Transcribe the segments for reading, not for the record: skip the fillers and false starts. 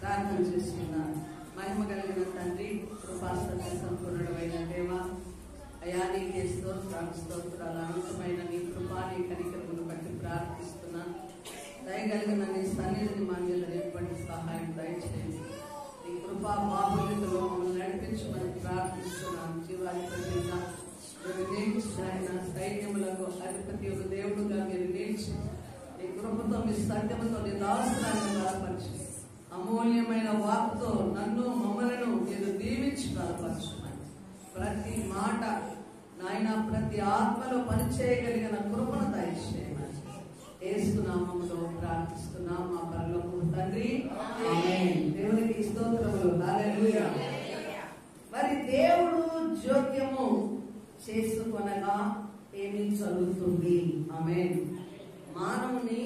ప్రార్థన చేస్తున్నాను. మహిమ కలిగిన తండ్రి, కృపాసత్య సంపూర్ణమైన దేవ, అయా నీకే స్తోత్రాలు అనంతమైన నీ కృపా నీ కనికరమును బట్టి ప్రార్థిస్తున్నాను. దయగలిగిన నీ సన్నిధిని మా మీద ఎటువంటి సహాయం దయచేయండి. నీ కృపా బాహుల్యతలో మమ్మల్ని నడిపించమని ప్రార్థిస్తున్నాను. జీవాధిపతిగా మీరు నిలిచిన సైన్యములకు అధిపతి ఒక దేవుడుగా మీరు నిలిచి నీ కృపతో మీ సత్యముతో నీ దాసురాలను బలపరిచి అమూల్యమైన వాక్కుతో నన్ను మమ్మలను మీరు దీవించి బలపరచమని, ప్రతి మాట నాయన ప్రతి ఆత్మలో పనిచేయగలిగిన కృపను దయచేయమని యేసు నామములో ప్రార్థిస్తున్నాం మా పరలోకపు తండ్రి. ఆమేన్. దేవునికి స్తోత్రములు. హల్లెలూయా. మరి దేవుడు జోక్యము చేసుకొనగా ఏమి జరుగుతుంది? ఆమేన్. మానవుని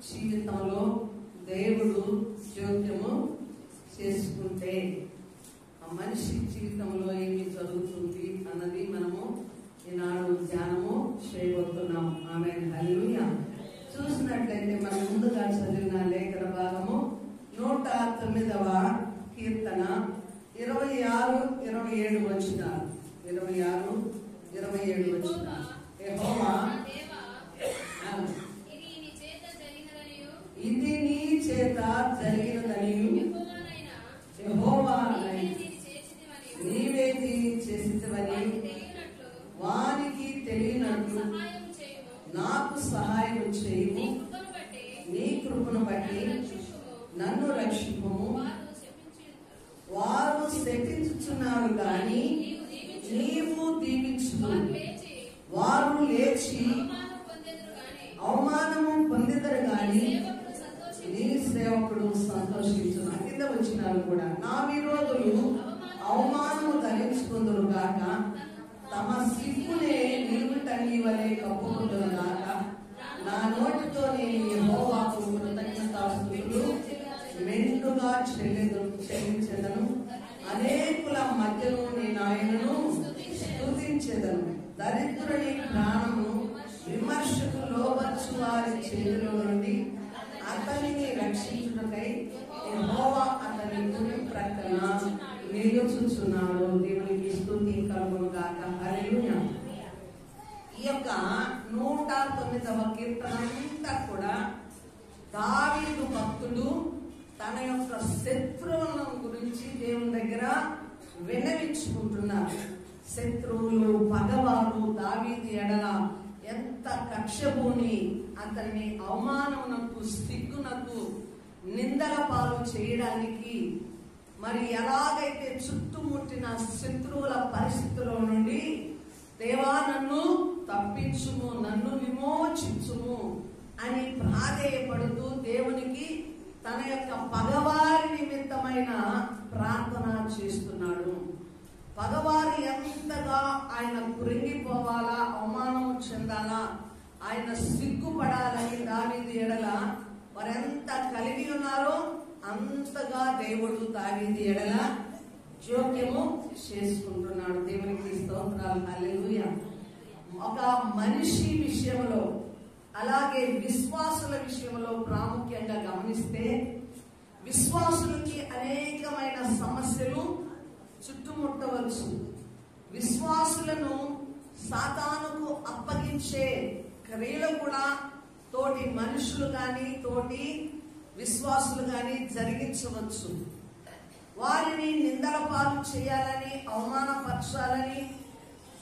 జీవితంలో దేవుడు జోక్యము చేసుకుంటే ఆ మనిషి జీవితంలో ఏమి జరుగుతుంది అన్నది మనము ఈనాడు ధ్యానము చేయబోతున్నాం. ఆమేన్. హల్లెలూయా. చూసినట్లయితే మనం ముందుగా చదివిన లేఖన భాగము 109వ కీర్తన 26, 27 వచనాలు. 26, 27 వచనాలు. యెహోవా ఇది నీ చేత జరిగినదనియు యెహోవా నీవే దీన్ని చేసినవని వానికి తెలియనట్లు నాకు సహాయం చేయము. నీ కృపను బట్టి నన్ను రక్షింపుము. వారు శపించుచున్నారు గాని నీవు దీవించుము. వారు లేచి అవమానము పొందెదరు గాని నీ సేవకుడు సంతోషించును. కింద వచ్చినారు కూడా, నా విరోధులు అవమానము ధరించుకుందరు గాక, తమ సిగ్గునే నిలువుటంగి వలె కప్పుకుందురు గాక. నా నోటితో నేను యెహోవాకు కృతజ్ఞతాస్తుతులు మెండుగా చెల్లించెదను. అనేకుల మధ్యలో నేను ఆయనను స్తుతించెదను. దరిద్రుని ప్రాణము విమర్శకు లోబర్చు వారి చేతిలో నుండి అతనిని రక్షించుటకై యెహోవా అతని కుడి ప్రక్కన నిలుచుచున్నాడు. దేవునికి స్తుతి కలుగును గాక. హల్లెలూయా. ఈ యొక్క 109వ కీర్తన అంతా కూడా దావీదు భక్తుడు తన యొక్క శత్రువుల గురించి దేవుని దగ్గర విన్నవించుకుంటున్నారు. శత్రువులు, పగవారు దావీదు ఎడల ఎంత కక్షభూని అతన్ని అవమానమునకు, సిగ్గునకు, నిందల పాలు చేయడానికి, మరి ఎలాగైతే చుట్టుముట్టిన శత్రువుల పరిస్థితుల నుండి దేవా నన్ను తప్పించుము, నన్ను విమోచించుము అని ప్రాధేయపడుతూ దేవునికి తన యొక్క పగవారి నిమిత్తమైన ప్రార్థన చేస్తున్నాడు. పగవారు ఎంతగా ఆయన కురింగిపోవాలా, అవమానం చెందాలా, ఆయన సిగ్గుపడాలని దావీదు ఎడల వారెంత కలిగి ఉన్నారో అంతగా దేవుడు దావీదు ఎడల జోక్యము చేసుకుంటున్నాడు. దేవునికి స్తోత్రాలు. హల్లెలూయా. ఒక మనిషి విషయంలో, అలాగే విశ్వాసుల విషయంలో ప్రాముఖ్యంగా గమనిస్తే, విశ్వాసులకి అనేకమైన సమస్యలు చుట్టుముట్టవచ్చు. విశ్వాసులను సాతానుకు అప్పగించే క్రియలు కూడా తోటి మనుషులు గాని, తోటి విశ్వాసులు గాని జరిగించవచ్చు. వారిని నిందల పాలు చేయాలని, అవమానపరచాలని,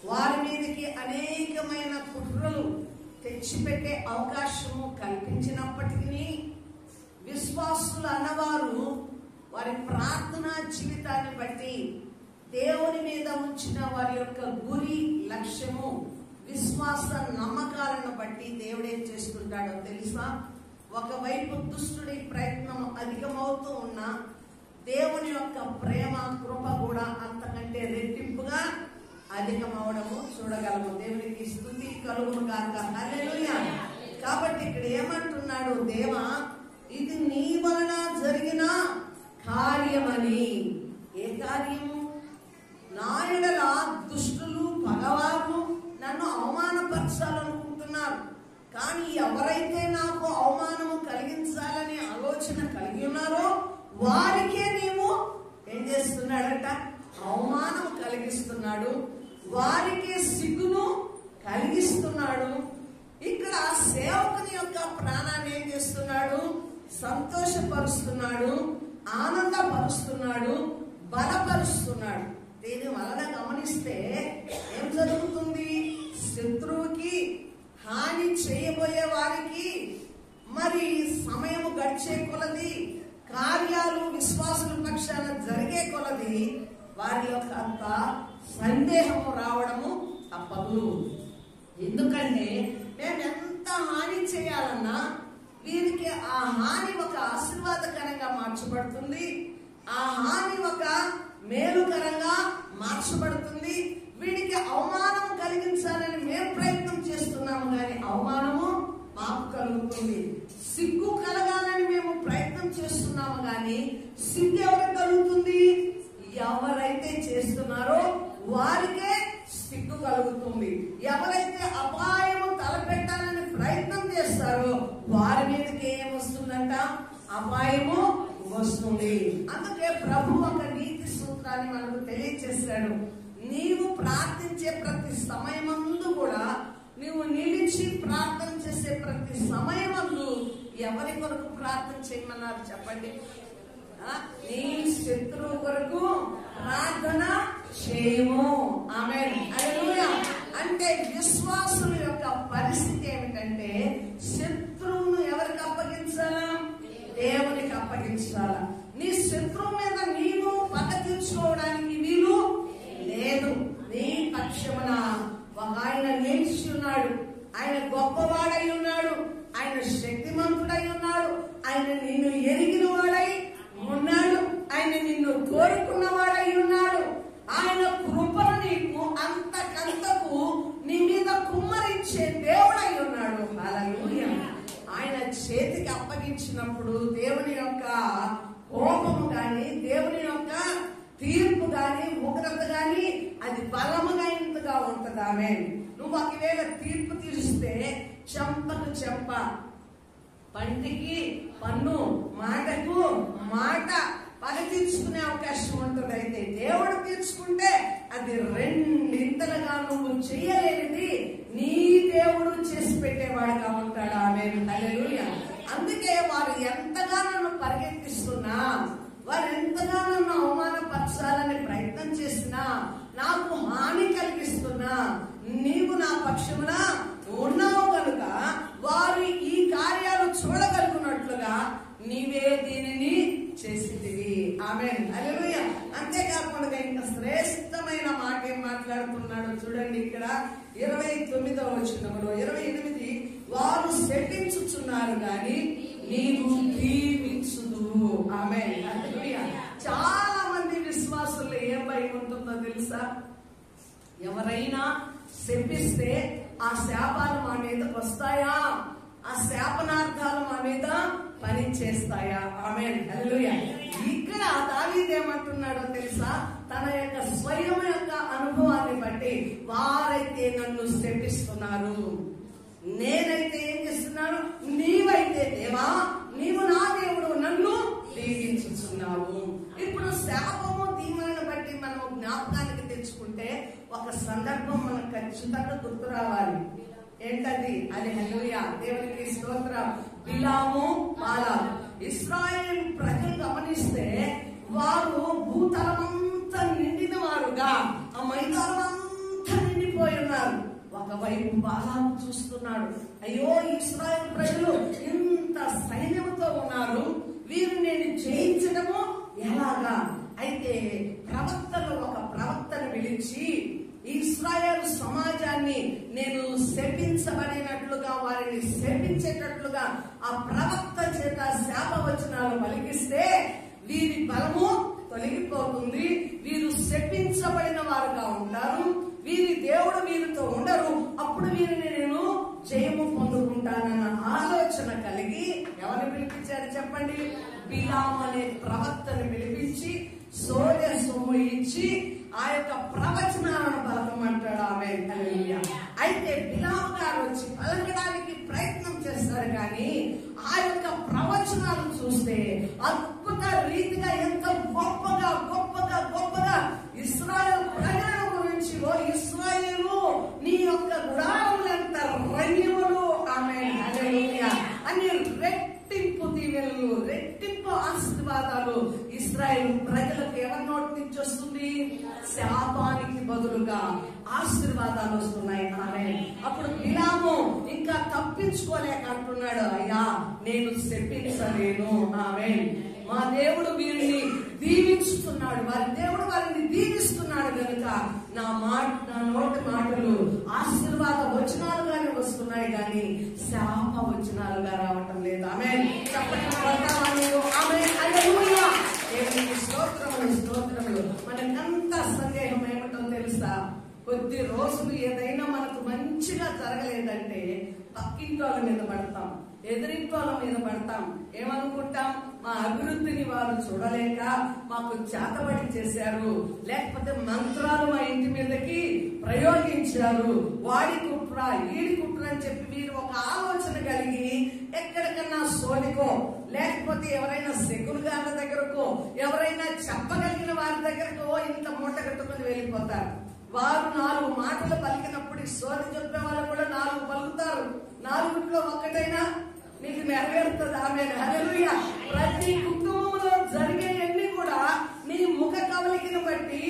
వారి మీదకి అనేకమైన కుట్రలు తెచ్చిపెట్టే అవకాశము కల్పించినప్పటికీ విశ్వాసులు అన్నవారు వారి ప్రార్థనా జీవితాన్ని బట్టి, దేవుని మీద ఉంచిన వారి యొక్క గురి, లక్ష్యము, విశ్వాస నమ్మకాలను బట్టి దేవుడు ఏం చేస్తుంటాడో తెలుసా? ఒకవైపు దుష్టుడి ప్రయత్నం అధికమవుతూ ఉన్నా దేవుని యొక్క ప్రేమ, కృప కూడా అంతకంటే రెట్టింపుగా అధికమవడము చూడగలము. దేవునికి స్తుతి కలుగును గాక. హల్లెలూయా. కాబట్టి ఇక్కడ ఏమంటున్నాడు? దేవా, ఇది నీ వలన జరిగిన కార్యమని. ఏ కార్యము? నా ఎడల దుష్టులు, పగవారు నన్ను అవమానపరచాలనుకుంటున్నారు. కానీ ఎవరైతే నాకు అవమానము కలిగించాలని ఆలోచన కలిగి ఉన్నారో వారికే నీవు ఏం చేస్తున్నాడట? అవమానం కలిగిస్తున్నాడు, వారికే సిగ్గును కలిగిస్తున్నాడు. ఇక్కడ సేవకుని యొక్క ప్రాణాన్ని ఏం చేస్తున్నాడు? సంతోషపరుస్తున్నాడు, ఆనందపరుస్తున్నాడు, బలపరుస్తున్నాడు. దీని వలన గమనిస్తే ఏం జరుగుతుంది? శత్రువుకి, హాని చేయబోయే వారికి మరి సమయము గడిచే కొలది, కార్యాలు విశ్వాసుల పక్షాన జరిగే కొలది వారి యొక్క అంత సందేహము రావడము తప్పదు. ఎందుకంటే మేము ఎంత హాని చేయాలన్నా వీరికి ఆ హాని ఒక ఆశీర్వాదకరంగా మార్చబడుతుంది, ఆ హాని ఒక మేలుకరంగా మార్చబడుతుంది. వీడికి అవమానం కలిగించాలని మేము ప్రయత్నం చేస్తున్నాము, కానీ అవమానము మాకు కలుగుతుంది. సిగ్గు కలగాలని మేము ప్రయత్నం చేస్తున్నాము, కానీ సిగ్గు ఎవరికి కలుగుతుంది? ఎవరైతే చేస్తున్నారో వారికే సిగ్గు కలుగుతుంది. ఎవరైతే అపాయము తలపెట్టాలని ప్రయత్నం చేస్తారో వారి మీదకి ఏమొస్తుందంట? అపాయము వస్తుంది. అందుకే ప్రభు ఒక నీతి సూత్రాన్ని మనకు తెలియజేశాడు. నీవు ప్రార్థించే ప్రతి సమయమందు కూడా, నీవు నిలిచి ప్రార్థన చేసే ప్రతి సమయమందు ఎవరి కొరకు ప్రార్థన చేయమన్నారు చెప్పండి? నీ శత్రువు కొరకు ప్రార్థన చేయము. ఆమేన్, హల్లెలూయా. అంటే విశ్వాసుల యొక్క పరిస్థితి ఏమిటంటే శత్రువును ఎవరికి అప్పగించాలా? దేవునికి అప్పగించాలా. నీ శత్రువు మీద నీవు పగ తీర్చుకోవడానికి వీలు లేదు. నీ పక్షమున ఒక ఆయన నిలిచి ఉన్నాడు. ఆయన గొప్పవాడై ఉన్నాడు, ఆయన శక్తిమంతుడై ఉన్నాడు, ఆయన నిన్ను ఎరిగిన వాడై ఉన్నాడు, ఆయన నిన్ను కోరుకున్నవాడై ఉన్నాడు. ఆయన కృపను నీకు అంతకంతకు నీ మీద కుమ్మరించే దేవుడై ఉన్నాడు. హల్లెలూయా. ఆయన చేతికి అప్పగించినప్పుడు దేవుని యొక్క కోపము గాని, దేవుని యొక్క తీర్పు గాని, ఉగ్రత గాని అది బలముగా ఇంతగా ఉంటది. ఆమేన్. నువ్వు ఒకవేళ తీర్పు తీరిస్తే చెంపకు చెంప, పంటికి పన్ను, మాటకు మాట పగ తీర్చుకునే అవకాశం ఉంటుంది. అయితే దేవుడు తీర్చుకుంటే అది రెండింతలుగా నువ్వు చేయలేనిది నీ దేవుడు చేసి పెట్టేవాడుగా ఉంటాడు. ఆమేన్, హల్లెలూయా. అందుకే వారు ఎంతగా నన్ను పరిగెత్తిస్తున్నా, వారు ఎంతగా నన్ను అవమానపరచాలని ప్రయత్నం చేసినా, నాకు హాని కలిగిస్తున్నా, నీవు నా పక్షమున ఉన్నావు కనుక వారు ఈ కార్యాలు చూడగలుగునట్లుగా నీవే దీనిని చేసితివి. ఆమేన్, హల్లెలూయా. అంతేకాకుండా ఇంకా శ్రేష్టమైన మాట ఏం మాట్లాడుతున్నాడు చూడండి. ఇక్కడ 29వ వచనంలో 28, వారు శపించుచున్నారు కానీ నీవు దీవించుదువు. ఆమేన్, హల్లెలూయా. చాలా మంది విశ్వాసులు ఏం భయం ఉంటుందో తెలుసా? ఎవరైనా శపిస్తే ఆ శాపాలు మా మీదకి వస్తాయా, ఆ శాపనార్థాలు మా మీద పని చేస్తాయా? ఆమేన్, హల్లెలూయా. ఇక్కడ దావీదు ఏమంటున్నాడో తెలుసా? తన యొక్క స్వయం యొక్క అనుభవాన్ని బట్టి, వారైతే నన్ను శపిస్తున్నారు, నేనైతే ఏం చేస్తున్నాను? నీవైతే దేవా, నీవు నా దేవుడు, నన్ను దీవించుచున్నావు. ఇప్పుడు శాపము దీవెనను బట్టి మనం జ్ఞాపకానికి తెచ్చుకుంటే ఒక సందర్భం మనకు ఖచ్చితంగా గుర్తు రావాలి. ఏంటది? అది హల్లెలూయా, దేవునికి స్తోత్రం. బిలాము, బాలాము. ఇశ్రాయేలు ప్రజలు గమనిస్తే వారు భూతలమంతా నిండిన వారుగా ఆ మైదానం అంతా నిండిపోయి ఉన్నారు. ఒకవైపు బాలాము చూస్తున్నాడు, అయ్యో ఇశ్రాయేలు ప్రజలు ఇంత సైన్యంతో ఉన్నారు, వీరు నేను జయించడము ఎలాగా? అయితే ప్రవక్తలు ఒక ప్రవక్తను పిలిచి ఇశ్రాయేలు సమాజాన్ని నేను శపించబడినట్లుగా, వారిని శపించేటట్లుగా ఆ ప్రవక్త చేత శాపవచనాలు పలికిస్తే వీరి బలము తొలగిపోతుంది, వీరు శపించబడిన వారుగా ఉంటారు, వీరి దేవుడు వీరితో ఉండరు, అప్పుడు వీరిని నేను జయము పొందుకుంటానన్న ఆలోచన కలిగి ఎవరిని పిలిపించారు చెప్పండి? బిలాము అనే ప్రవక్తను పిలిపించి సోదె సొమ్ము ఇచ్చి ఆ యొక్క ప్రవచనాలను పలకమంటాడు. ఆమేన్, హల్లెలూయా. అయితే బిలాము గారు వచ్చి పలకడానికి ప్రయత్నం చేస్తారు, కానీ ఆ యొక్క ప్రవచనాలు చూస్తే అద్భుత రీతిగా నిజంగా ఎంత గొప్పగా గొప్పగా గొప్పగా ఇశ్రాయేలు ప్రజల గురించి, ఓ ఇశ్రాయేలు నీ యొక్క గుడారములు ఎంత రమ్యములు, ఆమేన్, హల్లెలూయా అని రెట్టింపు దీవెనలు, రెట్టింపు ఆశీర్వాదాలు ఇశ్రాయేలు ప్రజలకు ఎవరి నోటి నుంచి వస్తుంది? శాపానికి బదులుగా ఆశీర్వాదాలు వస్తున్నాయి. ఆమేన్. అప్పుడు బిలాము ఇంకా తప్పించుకోలేక అంటున్నాడు, అయ్యా నేను శపించలేను. ఆమేన్. మా దేవుడు వీరిని దీవించుతున్నాడు, వారి దేవుడు వారిని దీవిస్తున్నాడు కనుక నా నోటి మాటలు ఆశీర్వాద వచనాలుగానే వస్తున్నాయి కానీ శాప వచనాలుగా రావటం లేదు. ఆమేన్. స్తోత్రములు. మనకంత సందేహం ఏమిటో తెలుసా? కొద్ది రోజులు ఏదైనా మనకు మంచిగా జరగలేదంటే పక్కింటోళ్ళ మీద పడతాం, ఎదురింటోళ్ళ మీద పడతాం. ఏమనుకుంటాం? మా అభివృద్ధిని వారు చూడలేక మాకు చేతబడి చేశారు, లేకపోతే మంత్రాలు మా ఇంటి మీదకి ప్రయోగించారు, వాడి కుట్ర ఈడి కుట్ర అని చెప్పి వీరు ఒక ఆలోచన కలిగి ఎక్కడికన్నా సోనికో, లేకపోతే ఎవరైనా సెకులు గారి దగ్గరకో, ఎవరైనా చెప్పగలిగిన వారి దగ్గరకో ఇంత మూట కట్టుకుని వెళ్ళిపోతారు. వారు 4 మాటలు పలికినప్పుడు సోని చెప్పే వాళ్ళు కూడా 4 పలుకుతారు. 4 ఒక్కటైనా నీకు నెరవేరుతుంది. ఆమేన్, హల్లెలూయా. ప్రతి కుటుంబంలో జరిగేవన్నీ కూడా నీ ముఖ కవలికను బట్టి,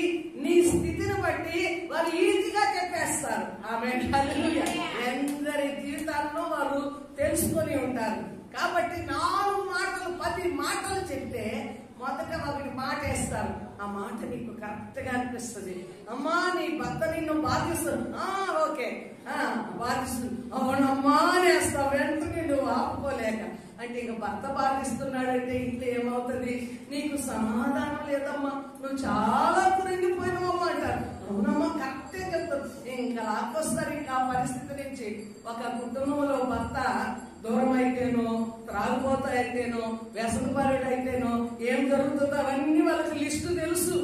నీ స్థితిని బట్టి వారు ఈజీగా చెప్పేస్తారు. ఆమేన్, హల్లెలూయా. ఎందరి జీవితాల్లో వారు తెలుసుకొని ఉంటారు. కాబట్టి 4 మాటలు 10 మాటలు చెప్తే మొదట ఒకటి మాట వేస్తారు. ఆ మాట నీకు కరెక్ట్ గా అనిపిస్తుంది. అమ్మా నీ భర్త నిన్ను బాధిస్తుంది, ఓకే బాధిస్తుంది, అవునమ్మా అనేస్తావు వెంటనే నువ్వు ఆపుకోలేక. అంటే ఇక భర్త బాధిస్తున్నాడంటే ఇంట్లో ఏమవుతుంది? నీకు సమాధానం లేదమ్మా, నువ్వు చాలా కురింగిపోయినావమ్మా అంటారు. అవునమ్మా కరెక్టే చెప్తారు. ఇంకా లాక్కొస్తారు ఇంకా ఆ పరిస్థితి నుంచి. ఒక కుటుంబంలో భర్త దూరం అయితేనో, త్రాగుబోత అయితేనో, వ్యసనపరుడు అయితేనో ఏం జరుగుతుందో అవన్నీ వాళ్ళకి లిస్టు తెలుసు.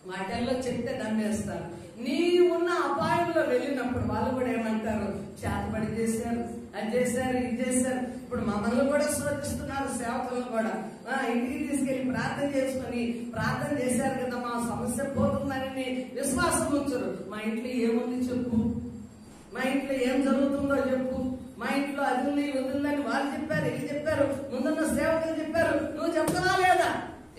వాటిల్లో చెప్తే దమ్మేస్తారు. నీ ఉన్న అపాయంలో వెళ్ళినప్పుడు వాళ్ళు కూడా ఏమంటారు? చేతబడి చేశారు, అది చేశారు, ఇది చేశారు. ఇప్పుడు మమ్మల్ని కూడా శోధిస్తున్నారు, సేవకులను కూడా. ఇంటికి తీసుకెళ్లి ప్రార్థన చేసుకుని, ప్రార్థన చేశారు కదా మా సమస్య పోతుందని విశ్వాసం ఉంచరు. మా ఇంట్లో ఏముంది చెప్పు, మా ఇంట్లో ఏం జరుగుతుందో చెప్పు, మా ఇంట్లో అది ఉంది వదిలిందని వాళ్ళు చెప్పారు, ఇది చెప్పారు, ముందున్న సేవకులు చెప్పారు, నువ్వు చెప్తావా లేదా?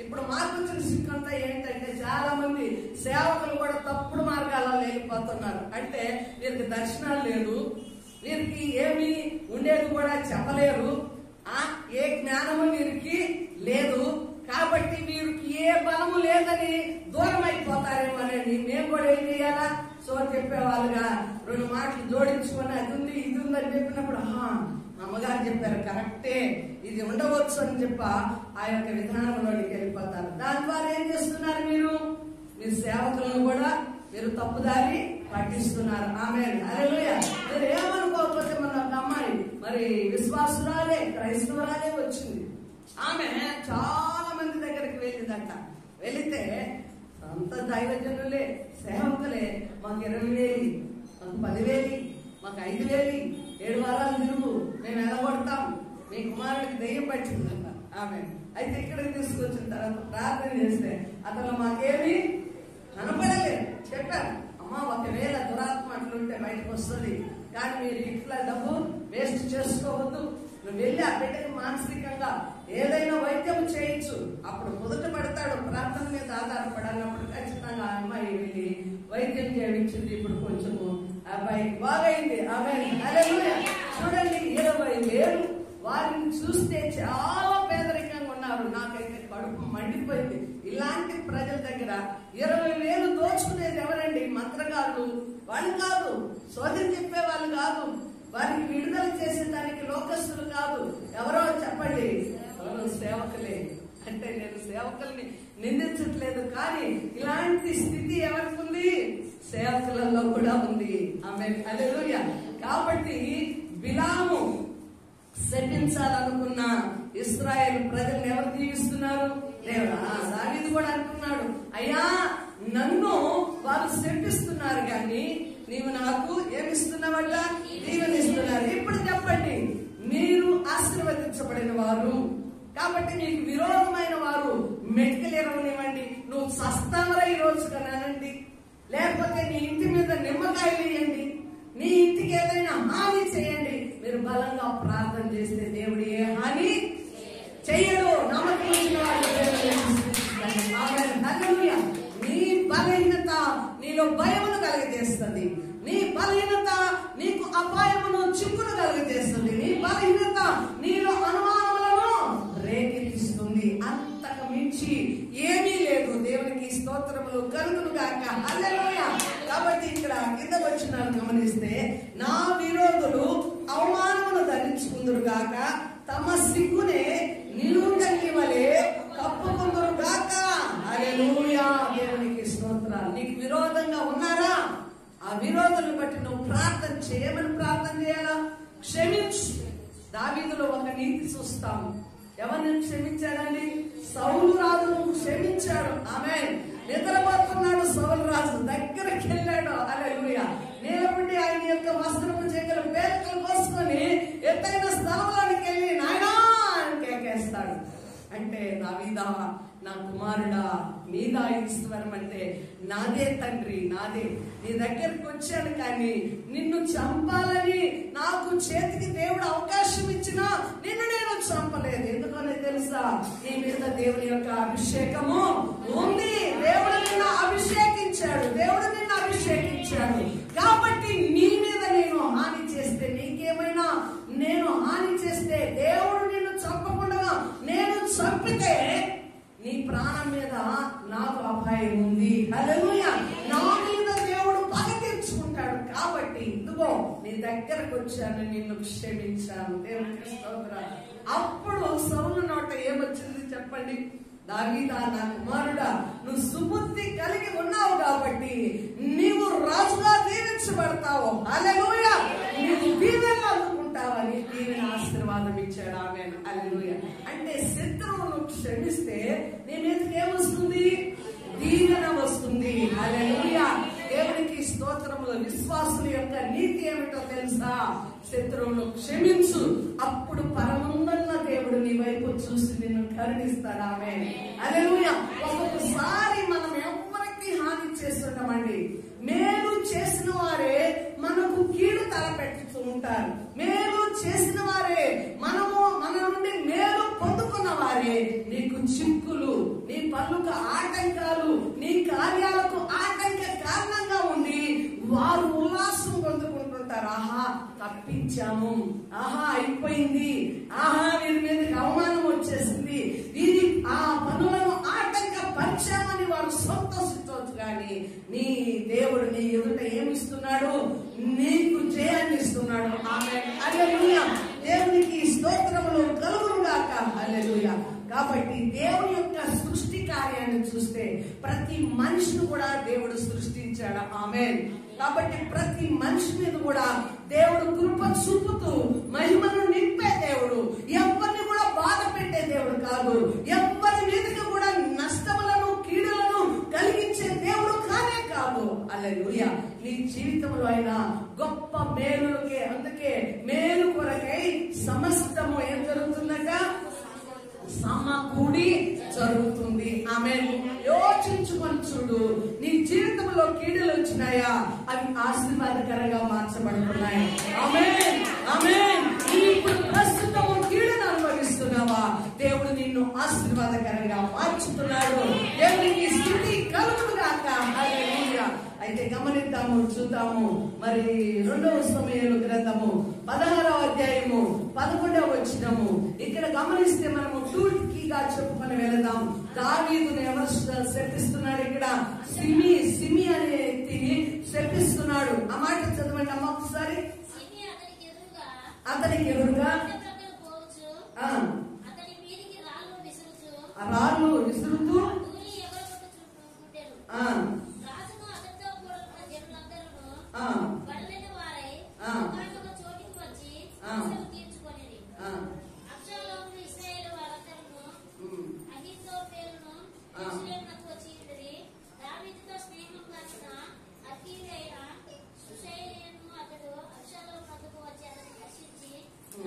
ఇప్పుడు మాకు వచ్చిన సిక్కంతా ఏంటంటే చాలా మంది సేవకులు కూడా తప్పుడు మార్గాల్లో వెళ్ళిపోతున్నారు. అంటే వీరికి దర్శనాలు లేదు, వీరికి ఏమి ఉండేది కూడా చెప్పలేరు, ఏ జ్ఞానము వీరికి లేదు. కాబట్టి వీరికి ఏ బలము లేదని దూరం అయిపోతారేమో అనేది మేము కూడా ఏం చేయాలా? సో చెప్పేవాళ్ళుగా 2 మాటలు జోడించుకొని అది ఉంది ఇది ఉందని చెప్పినప్పుడు అమ్మగారు చెప్పారు కరెక్టే, ఇది ఉండవచ్చు అని చెప్ప ఆ యొక్క విధానంలోనికి వెళ్ళిపోతారు. దాని ద్వారా ఏం చేస్తున్నారు? మీరు మీ సేవకులను కూడా మీరు తప్పుదారి పట్టిస్తున్నారు. ఆమేన్, హల్లెలూయా. మీరు ఏమనుకోకపోతే మన అమ్మాయి మరి విశ్వాసురాలే, క్రైస్తవురాలే వచ్చింది. ఆమె చాలా మంది దగ్గరికి వెళ్ళిందంట. వెళితే అంత దైవజనులే, సేవకులే, మాకు 20,000, మాకు 10,000, మాకు 5,000, 7 వారాలు తిరుగు, మేము ఎలగొడతాం, మీ కుమారుడికి దెయ్యం పట్టిందంట. ఆమె అయితే ఇక్కడికి తీసుకొచ్చిన తర్వాత ప్రార్థన చేస్తే అతను మాకేమి కనపడలేదు. చెప్పారు, అమ్మా ఒకవేళ దురాత్మ అట్లుంటే బయటకు వస్తుంది, కానీ మీరు ఇట్లా డబ్బు వేస్ట్ చేసుకోవద్దు, నువ్వు వెళ్ళి ఆ బిడ్డకి మానసికంగా ఏదైనా వైద్యం చేయొచ్చు. అప్పుడు మొదట పడతాడు, ప్రార్థన మీద ఆధారపడాలన్నప్పుడు ఖచ్చితంగా ఆ అమ్మాయి వెళ్ళి వైద్యం చేయించింది. ఇప్పుడు కొంచెము అబ్బాయికి బాగైంది. ఆమేన్, హల్లెలూయా. చూడండి 20,000. వారిని చూస్తే చాలా పేదరికంగా ఉన్నారు. నాకైతే కడుపు మండిపోయింది. ఇలాంటి ప్రజల దగ్గర 20,000 దోచుకునేది ఎవరండి? మంత్రగాళ్ళు వాళ్ళు కాదు, సోదరి చెప్పే వాళ్ళు కాదు, వారికి విడుదల చేసేదానికి లోకస్తులు కాదు. ఎవరో చెప్పండి, సేవకులే. అంటే నేను సేవకుల్ని నిందించట్లేదు, కానీ ఇలాంటి స్థితి ఎవరికి ఉంది? సేవకులలో కూడా ఉంది. ఆమేన్, హల్లెలూయా. కాబట్టి బిలాము శపించాలనుకున్న ఇశ్రాయేలు ప్రజల్ని ఎవరు దీవిస్తున్నారు? దేవుడు. దావీదు కూడా అనుకున్నాడు, అయ్యా నన్ను వారు శపిస్తున్నారు కానీ నీవు నాకు ఏమిస్తున్నావట? దీవెనిస్తున్నారు. ఇప్పుడు చెప్పండి, మీరు ఆశీర్వదించబడిన వారు కాబట్టి నీకు విరోధమైన వారు మెటికలు ఎరవనివ్వండి, నువ్వు సస్తామరా ఈ రోజు కనండి, లేకపోతే నీ ఇంటి మీద నిమ్మకాయలు వేయండి, నీ ఇంటికి ఏదైనా హాని చేయండి, మీరు బలంగా ప్రార్థన చేస్తే దేవుడు ఏ హాని చెయ్యడు. నమ్మకం నీ బలహీనత నీలో భయమును కలిగజేస్తుంది, నీ బలహీనత నీకు అపాయమును చిక్కును కలిగజేస్తుంది, నీ బలహీనత నీలో అనుమానములను రేకెత్తిస్తుంది. అంతకు మించి ఏమీ లేదు. దేవునికి స్తోత్రములు కలుగును గాక. హల్లెలూయా. కాబట్టి ఇక్కడ కింద వచనాలు గమనిస్తే, నా విరోధులు అవమానమును ధరించుకుందురు గాక, తమ సిగ్గునే నిలువుటంగి వలె కప్పుకుందురు గాక. హల్లెలూయా. దేవునికి స్తోత్రాలు. నీకు విరోధంగా ఉన్నారా? ఆ విరోధులను బట్టి నువ్వు ప్రార్థన చేయమని ప్రార్థన చేయాలా? క్షమించు. దావీదులో ఒక నీతి చూస్తాము. ఎవరిని క్షమించాడండి? సౌలు రాజును క్షమించాడు. ఆమేన్. నిద్రపోతున్నాడు సౌలు రాజు, దగ్గరికి వెళ్ళాడు. హల్లెలూయా. నిలబడి ఆయన యొక్క వస్త్రపు చెక్కలు పేరుకలు కోసుకొని ఎత్తైన స్థలంలోనికి వెళ్ళి నాయనా అని కేకేస్తాడు. అంటే దావీదా, నా కుమారుడా, నీదా ఈశ్వరం అంటే, నాదే తండ్రి, నాదే. నీ దగ్గరకు వచ్చాను, కానీ నిన్ను చంపాలని నాకు చేతికి దేవుడు అవకాశం ఇచ్చినా నిన్ను నేను చంపలేదు. ఎందుకని తెలుసా? నీ మీద దేవుని యొక్క అభిషేకము ఉంది. దేవుడు నిన్ను అభిషేకించాడు, దేవుడు నిన్ను అభిషేకించాడు. కాబట్టి నీ మీద నేను హాని చేస్తే, నీకేమైనా నేను హాని చేస్తే, దేవుడు నిన్ను చంపకుండా నేను చంపితే నీ ప్రాణం మీద నాకు అపాయం ఉంది. హల్లెలూయా. నా మీద దేవుడు పగ తీర్చుకుంటాడు. కాబట్టి ఇదిగో నీ దగ్గరకు వచ్చాను, నిన్ను క్షమించాను. దేవునికి స్తోత్రాలు. అప్పుడు సౌలు నోట ఏమొచ్చింది చెప్పండి? దావీదా, నా కుమారుడా, నువ్వు సుబుద్ధి కలిగి ఉన్నావు కాబట్టి నీవు రాజుగా దీవించబడతావు. హల్లెలూయా. నీవు దీవెనలు అందుకుంటావని దీవెన ఆశీర్వాదం ఇచ్చాడు. ఆమేన్. హల్లెలూయా. అంటే శత్రువును క్షమిస్తే నీ మీదకి ఏమొస్తుంది? దీవెన వస్తుంది. హల్లెలూయా. దేవునికి స్తోత్రములు. విశ్వాసుల యొక్క నీతి ఏమిటో తెలుసా? శత్రువును క్షమించు, అప్పుడు పరమందున్న దేవుడు నీ వైపు చూసి నిన్ను కరుణిస్తాడు. ఆమేన్. హల్లెలూయా. ఒక్కొక్కసారి మనం ఎవరికి హాని చేస్తుంటామండి. మేలు చేసిన వారే మనకు కీడు తలపెట్టుతూ ఉంటారు. మేలు చేసిన వారే మన నుండి మేలు పొందుకున్న వారే నీకు చిక్కులు, నీ పనులకు ఆటంకాలు, నీ కార్యాలకు ఆటంక కారణంగా ఉండి వారు ఉల్లాసం పొందుకుంటుంటారు. ఆహా, తప్పించాము, ఆహా అయిపోయింది, ఆహా వీరి మీదకి అవమానం వచ్చేసింది, ఇది ఆ పనులను ఆటంకపరిచామని వారు సంతోషించవచ్చు. కానీ నీ దేవుడు నీ ఎదుట ఏమిస్తున్నాడు? నీకు జయాన్ని ఇస్తున్నాడు. ఆమేన్. హల్లెలూయా. దేవునికి స్తోత్రములు కలుగును గాక. హల్లెలూయా. కాబట్టి దేవుని యొక్క సృష్టి కార్యాన్ని చూస్తే ప్రతి మనిషిని కూడా దేవుడు సృష్టించాడు. ఆమేన్. కాబట్టి ప్రతి మనిషి మీద కూడా దేవుడు కృప చూపుతూ మహిమను నింపే దేవుడు. ఎవరిని కూడా బాధ పెట్టే దేవుడు కాదు. ఎవరి మీదకి కూడా నష్టములను కీడులను కలిగించే దేవుడు కానే కాదు. హల్లెలూయా. నీ జీవితంలో అయినా గొప్ప మేలులకే, అందుకే మేలు కొరకై సమస్తము ఏం జరుగుతుందట? సమకూడి జరుగుతుంది. ఆమేన్. యోచించుకొని చూడు, నీ జీవితంలో కీడులు వచ్చినాయా? అవి ఆశీర్వాదకరంగా మార్చబడుతున్నాయి. ఆమేన్. ఆమేన్. ఇప్పుడు ప్రస్తుతం కీడును అనుభవిస్తున్నావా? దేవుడు నిన్ను ఆశీర్వాదకరంగా మార్చుతున్నాడు. దేవునికి స్తుతి కలుగును గాక. హల్లెలూయా. అయితే గమనిద్దాము, చూద్దాము. మరి 2వ సమూయేలు గ్రంథము 16వ అధ్యాయము 11వ వచనము. ఇక్కడ గమనిస్తే మనము టూల్కీగా చెప్పుకొని వెళదాం. దావీదును ఎవరు శపిస్తున్నాడు? ఇక్కడ సిమి అనే వ్యక్తిని శపిస్తున్నాడు. ఆ మాట చదవండి అమ్మ ఒకసారి. అతనికి ఎదురుగా రాళ్ళు విసురుతూ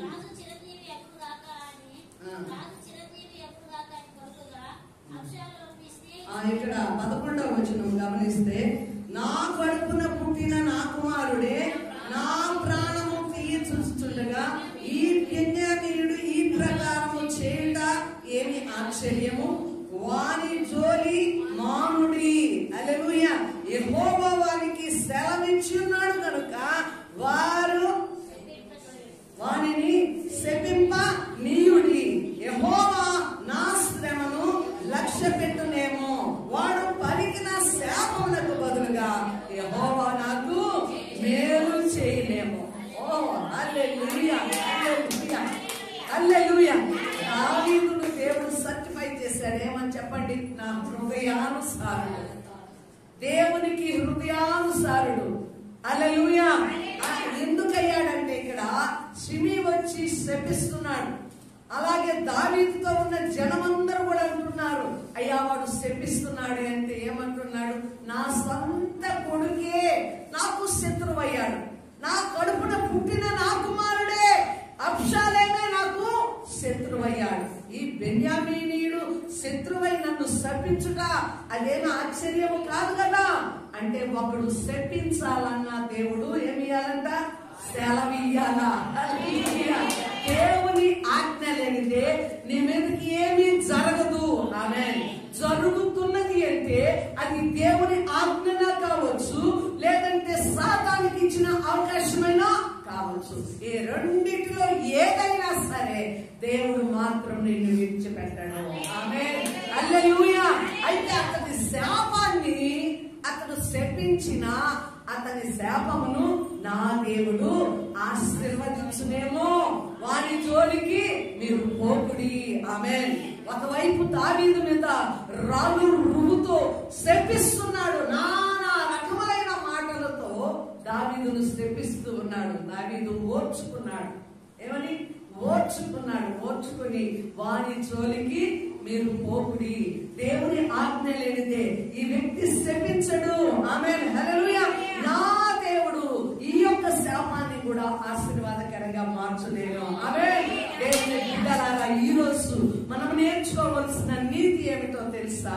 రాజు చిరంజీవి ఎప్పుడు దాకా అని రాజు చిరంజీవి ఇక్కడ 11వ వచనం గమనిస్తే, నా కడుపున పుట్టిన నా కుమారుడే నా ప్రాణము తీర్చుచుండగా ఈ బెన్యామీనుడు ఈ ప్రకారము చేయుట ఏమి ఆశ్చర్యము, వాని జోలి మానుడి. హల్లెలూయా. యెహోవా వారికి సెలవిచ్చి ఉన్నాడు కనుక వారు వానిని శపింప నీయుడి. యెహోవా నా శ్రమను లక్ష్య పెట్టునేమో, వాడు పలికిన శాపమునకు బదులుగా యెహోవా నాకు మేలు చేయలేమో. ఓ హల్లెలూయా, హల్లెలూయా, హల్లెలూయా. దావీదును దేవుడు సర్టిఫై చేశాడు. ఏమని చెప్పండి? నా హృదయానుసారుడు, దేవునికి హృదయానుసారుడు. హల్లెలూయా. ఎందుకయ్యాడంటే ఇక్కడ షిమీ వచ్చి శపిస్తున్నాడు. అలాగే దావీదుతో ఉన్న జనమందరూ కూడా అంటున్నారు, అయ్యా వాడు శపిస్తున్నాడు అంటే ఏమంటున్నాడు? నా సొంత కొడుకే నాకు శత్రువయ్యాడు, నా కడుపున పుట్టిన నా కుమారుడే అబ్షాలోమే నాకు శత్రువయ్యాడు. ఈ బెన్యామీనీయుడు శత్రువై నన్ను శపించుట అదేమో ఆశ్చర్యము కాదు కదా. అంటే ఒకడు శపించాలన్నా దేవుడు ఏమి ఇయ్యాలంట? సెలవియ్యాలా? దేవుని ఆజ్ఞ లేనిదే నీ మీదకి ఏమీ జరగదు. ఆమేన్. జరుగుతున్నది అంటే అది దేవుని ఆజ్ఞనా కావచ్చు, లేదంటే సాతానికి ఇచ్చిన అవకాశమైనా కావచ్చు. ఈ రెండిటిలో ఏదైనా సరే దేవుడు మాత్రం నిన్ను విడిచిపెట్టాడు. ఆమేన్. హల్లెలూయా. అయితే అతని శాపాన్ని అతడు శపించిన అతని శాపమును నా దేవుడు ఆశీర్వదించునేమో, వారి జోలికి మీరు పోకుడి. ఆమేన్. ఒకవైపు దావీదు మీద రాళ్ళు రువ్వుతో శపిస్తున్నాడు, నానా రకములైన మాటలతో దావీదును శపిస్తూ ఉన్నాడు. దావీదు ఓర్చుకున్నాడు. ఏమని? ఓర్చుకున్నాడు. ఓర్చుకుని వారి జోలికి మీరు పోకుడి, దేవుని ఆజ్ఞ లేనిదే ఈ వ్యక్తి శపించడు. ఆమేన్. హల్లెలూయా. నా దేవుడు ఈ యొక్క శాపాన్ని కూడా ఆశీర్వాదకరంగా మార్చునేను. ఆమేన్. దేవుని బిడ్డలారా, ఈ రోజు మనం నేర్చుకోవాల్సిన నీతి ఏమిటో తెలుసా?